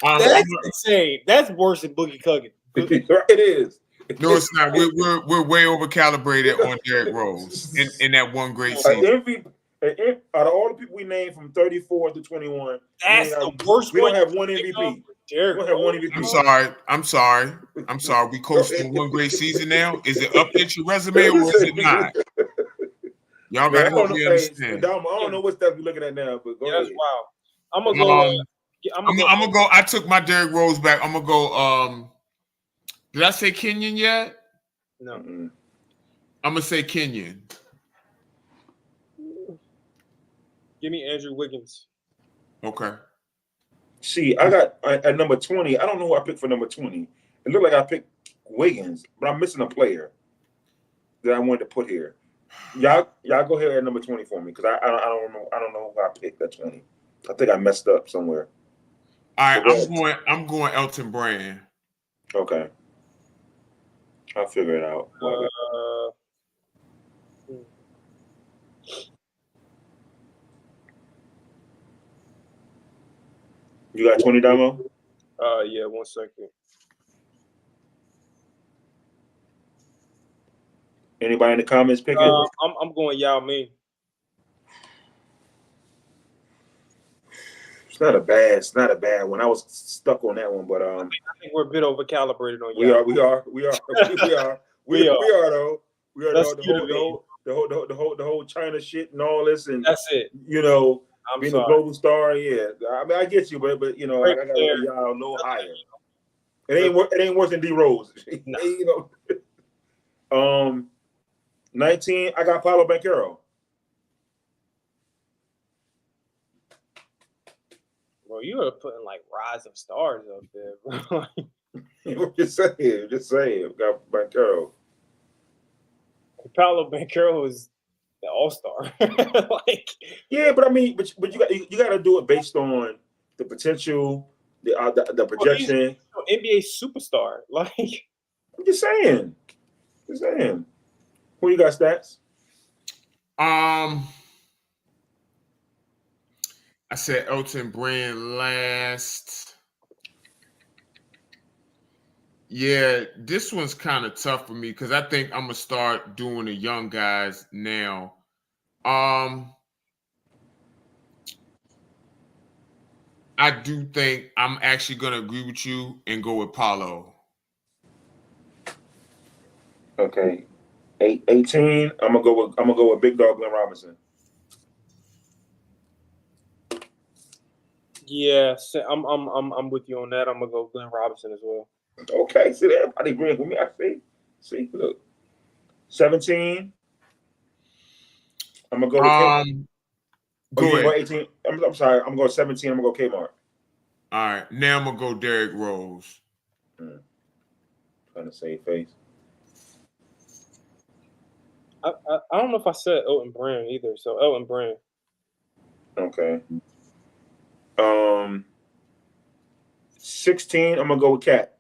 That's insane. That's worse than Boogie Coggin. It is. No, it's not. We're way over calibrated on Derrick Rose in that one great season. Out of all the people we named from 34 to 21, that's the worst. We don't have one MVP. Derrick, we don't have one MVP. I'm sorry. We coasting one great season now. Is it up at your resume or is it not? Y'all gotta help me understand. I don't know what stuff you're looking at now, but go ahead. Wow. I'm gonna go. I'm gonna go. I took my Derrick Rose back. I'm gonna go. Did I say Kenyon yet? No. Mm-mm. I'm gonna say Kenyon. Give me Andrew Wiggins. Okay. See, I got at number 20. I don't know who I picked for number 20. It looked like I picked Wiggins, but I'm missing a player that I wanted to put here. Y'all go ahead at number 20 for me because I don't know who I picked at 20. I think I messed up somewhere. All right, I'm going Elton Brand. Okay. I'll figure it out. You got 20, Damo? Yeah, 1 second. Anybody in the comments picking? I'm going Yao Ming. It's not a bad one. I was stuck on that one, but I think we're a bit over calibrated on we Yao. are though. We are though. The whole China shit and all this, and that's it. I'm being a global star. Yeah, I mean I get you, but I gotta let y'all a little higher. It ain't worse than D Rose. No. 19. I got Paolo Banchero. Bro, you are putting like Rise of Stars up there, bro. just saying. Got Banchero. Paolo Banchero is the all-star. Yeah, but I mean, but you got to do it based on the potential, the projection. NBA superstar. I'm just saying. Who you got, Stats? I said Elton Brand last. Yeah, this one's kind of tough for me because I think I'm gonna start doing the young guys now. I do think I'm actually gonna agree with you and go with Paulo. Okay. 18. I'm gonna go with Big Dog Glenn Robinson. Yeah, so I'm with you on that. I'm gonna go Glenn Robinson as well. Okay, see that? Everybody agreeing with me. I see. See, look. 17. I'm gonna go with Kmart. Go You ahead. go 18. I'm sorry. I'm gonna go 17. I'm gonna go Kmart. All right, now I'm gonna go Derrick Rose. Trying to save face. I don't know if I said Elton Brand either. So Elton Brand. Okay. 16. I'm gonna go with Cat.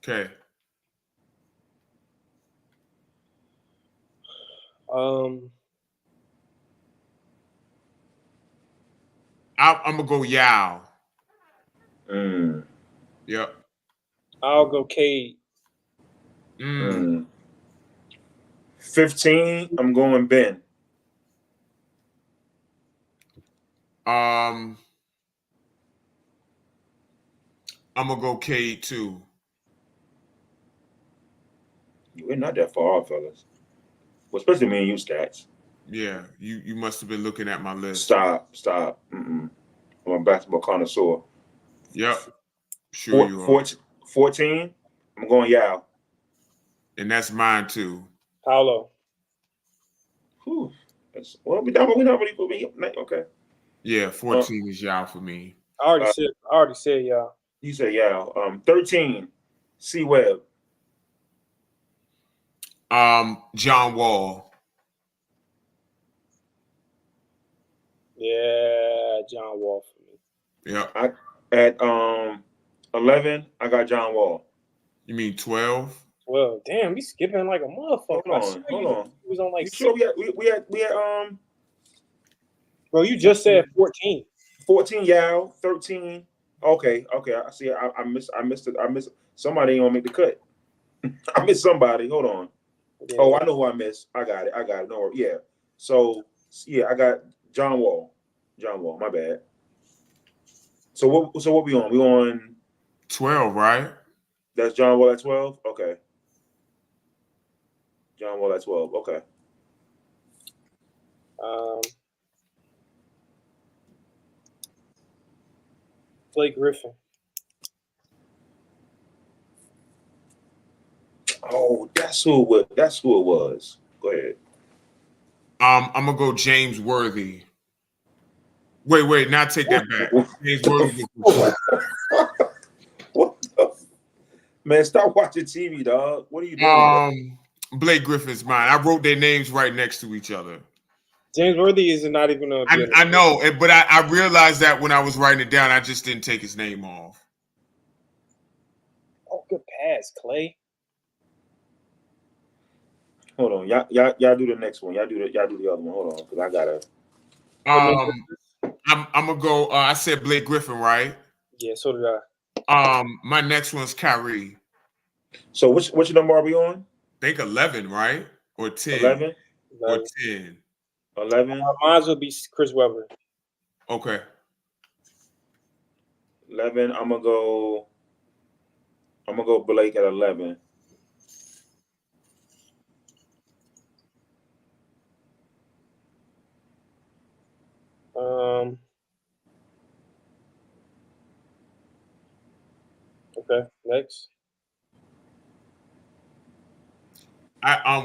Okay. I'm gonna go Yao. Yep. I'll go Cade. 15. I'm going Ben. I'm gonna go Cade too. We're not that far off, fellas. Well, especially me and you, Stats. Yeah, you must have been looking at my list. Stop. I'm a basketball connoisseur. Yep. Sure you are. 14. I'm going Yao. And that's mine too. Paulo. Whew. Well, we not really put me. Okay. Yeah, 14 is Yao for me. I already said y'all. You say Yao. 13. C Webb. John Wall. Yeah, John Wall for me. Yeah. At 11, I got John Wall. You mean 12? Well, damn, we skipping like a motherfucker. Hold on. He was on like You sure we had Bro, you just said 14. 14 Yao, 13. Okay. I see. I missed it. Somebody ain't gonna make the cut. I missed somebody. Hold on. Yeah. Oh, I know who I missed. I got it. No worries. Yeah. So yeah, I got John Wall. My bad. So what we on? We on 12, right? That's John Wall at 12? Okay. John Wall at 12. Okay. Blake Griffin. Oh, that's who it was. Go ahead. I'm gonna go James Worthy. Wait, now take that back. James Worthy. What the? Man, stop watching TV, dog. What are you doing? Blake Griffin's mine. I wrote their names right next to each other. James Worthy is not even a I know, but I realized that when I was writing it down, I just didn't take his name off. Oh, good pass, Clay. Hold on, y'all do the next one. Y'all do the other one. Hold on, because I gotta. I'm gonna go. I said Blake Griffin, right? Yeah, so did I. My next one's Kyrie. So which number are we on? I think 11, right? Or 10? 11 or 10. 11. Mine will be Chris Webber. Okay. 11. I'm gonna go Blake at 11. Okay, next.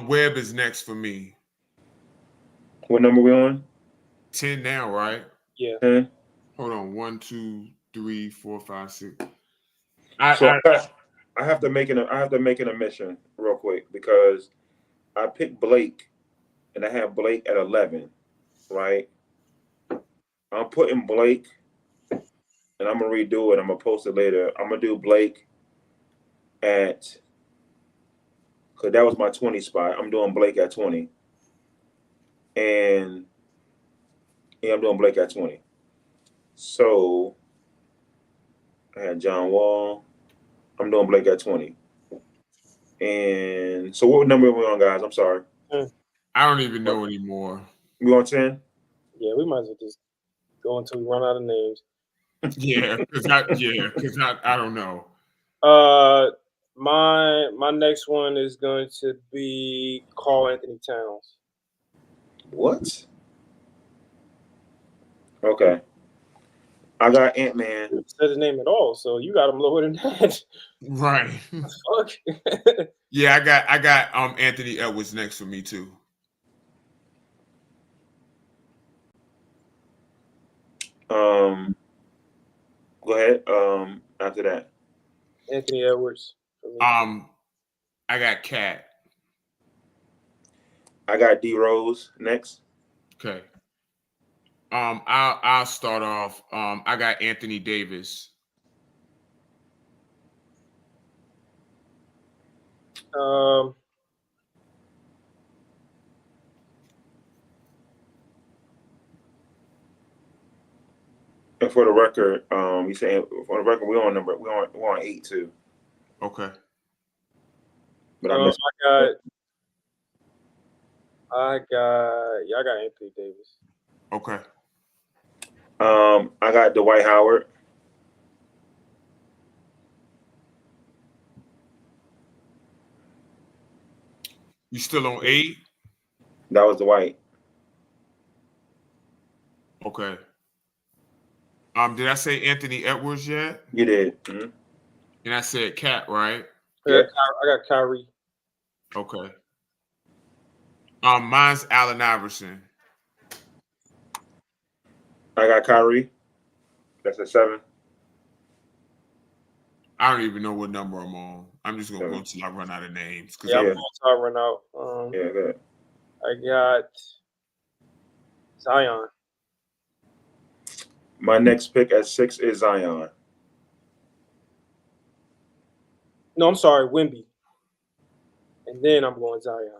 Webb is next for me. What number we on? 10 now, right? Yeah. 10. Hold on. 1, 2, 3, 4, 5, 6. I have to make an admission real quick because I picked Blake and I have Blake at 11, right? I'm putting Blake and I'm gonna redo it. I'm gonna post it later. I'm gonna do Blake at, because that was my 20 spot. I'm doing Blake at 20. And yeah, I'm doing Blake at 20. So I had John Wall. I'm doing Blake at 20. And so what number are we on, guys? I'm sorry. I don't even know anymore. We on 10? Yeah, we might as well just go until we run out of names. Yeah, because I don't know. My next one is going to be Karl Anthony Towns. What? Okay. I got Ant-Man. You said his name at all, so you got him lower than that. Right. Fuck. Yeah, I got Anthony Edwards next for me too. Go ahead. After that. Anthony Edwards. For me. I got Cat. I got D Rose next. Okay. I'll start off. I got Anthony Davis. And for the record, you saying for the record, we're on 8 too. Okay. But I got Anthony Davis. Okay. I got Dwight Howard. You still on 8? That was Dwight. Okay. Did I say Anthony Edwards yet? You did. Mm-hmm. And I said Cat, right? Yeah. I got Kyrie. Okay. Mine's Allen Iverson. I got Kyrie. That's a 7. I don't even know what number I'm on. I'm just gonna go until I run out of names. Yeah, I'm until I run out. Yeah, good. I got Zion. My next pick at 6 is Zion. No, I'm sorry, Wemby. And then I'm going Zion.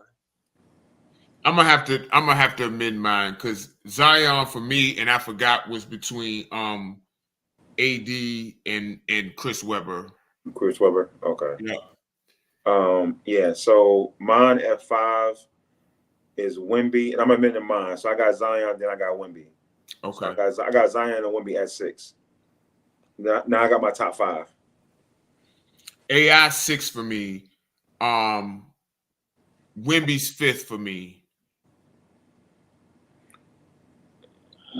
I'm gonna have to amend mine because Zion for me, and I forgot, was between AD and Chris Webber. Chris Webber. Okay. Yeah. Yeah. So mine at 5 is Wemby, and I'm amending mine. So I got Zion, then I got Wemby. Okay. So I got Zion and Wemby at 6. Now I got my top 5. AI 6 for me. Wemby's 5th for me.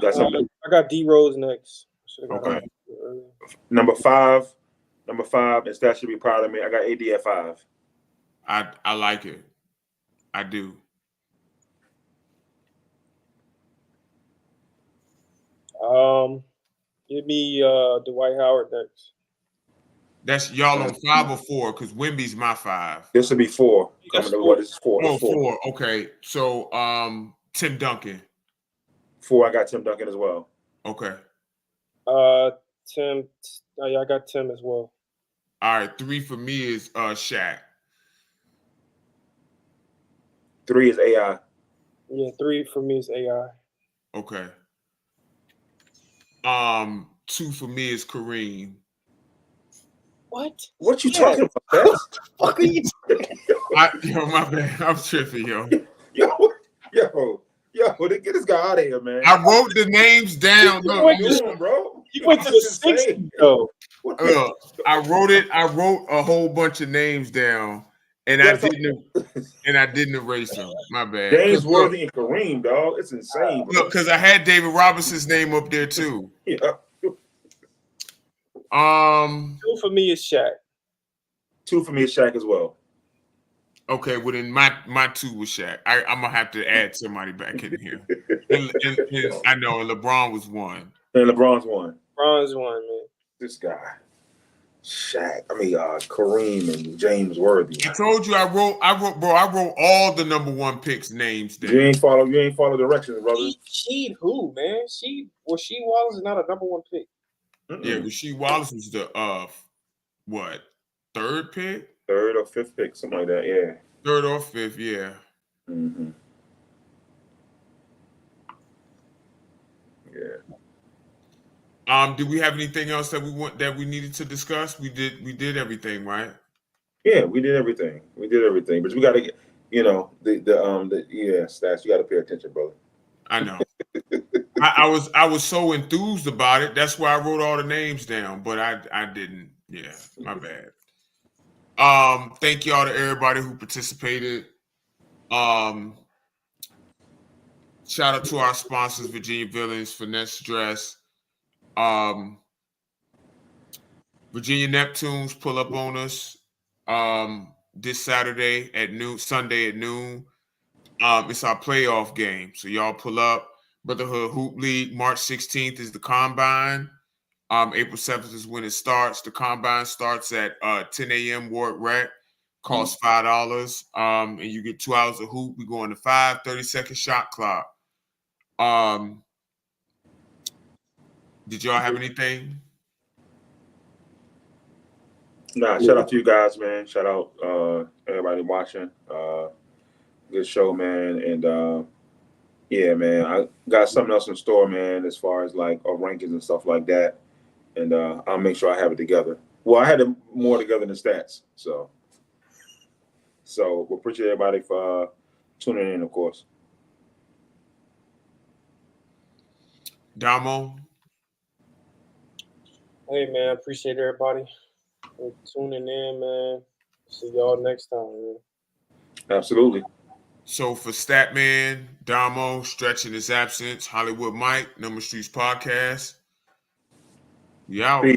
Got something? I got D Rose next. Okay. Number 5, and Stat should be proud of me. I got AD at 5. I like it. I do. Give me Dwight Howard next. That's y'all on 5 or 4 because Wemby's my 5. This will be 4. That's What is 4? Oh, 4. Okay. So Tim Duncan. 4, I got Tim Duncan as well. Okay. Tim. Yeah, I got Tim as well. All right. 3 for me is Shaq. 3 is AI. Yeah, 3 for me is AI. Okay. 2 for me is Kareem. What you talking about? Fuck are you? Yo, my bad. I'm tripping, yo. Yo, get this guy out of here, man. I wrote the names down. Look, bro. You went to the 60s, though. I wrote a whole bunch of names down, and I didn't erase them. My bad. James Worthy and Kareem, dog. It's insane. Look, because I had David Robinson's name up there too. Yeah. 2 for me is Shaq. 2 for me is Shaq as well. Okay, well then my 2 was Shaq. I'm gonna have to add somebody back in here. and I know, and LeBron was 1. And LeBron's 1. LeBron's 1, man. This guy, Shaq. I mean, Kareem and James Worthy. I told you I wrote all the number 1 picks names there. You ain't follow directions, brother. Sheed who, man? Sheed Wallace is not a number 1 pick. Yeah, Rasheed Wallace was the 3rd pick? 3rd or 5th pick, something like that. Yeah. 3rd or 5th, yeah. Mm-hmm. Did we have anything else that we needed to discuss? We did everything, right? Yeah, we did everything. But we got to get, stats. You got to pay attention, brother. I know. I was so enthused about it. That's why I wrote all the names down, but I didn't. Yeah, my bad. Thank y'all to everybody who participated. Shout out to our sponsors, Virginia Villains, Finesse Dress. Virginia Neptunes pull up on us this Saturday at noon, Sunday at noon. It's our playoff game, so y'all pull up. Brotherhood Hoop League, March 16th is the combine. April 7th is when it starts. The combine starts at 10 a.m. Ward Rec. Costs $5. And you get 2 hours of hoop. We go on the 5 30-second shot clock. Did y'all have anything? Nah, shout out to you guys, man. Shout out everybody watching. Good show, man. And yeah, man, I got something else in store, man, as far as like our rankings and stuff like that. And I'll make sure I have it together. Well, I had it more together than stats. So we appreciate everybody for tuning in, of course. Damo? Hey, man, appreciate everybody for tuning in, man. See y'all next time, man. Absolutely. So for Statman, Damo, stretching his absence, Hollywood Mike, Number Streets Podcast. We out. Peace.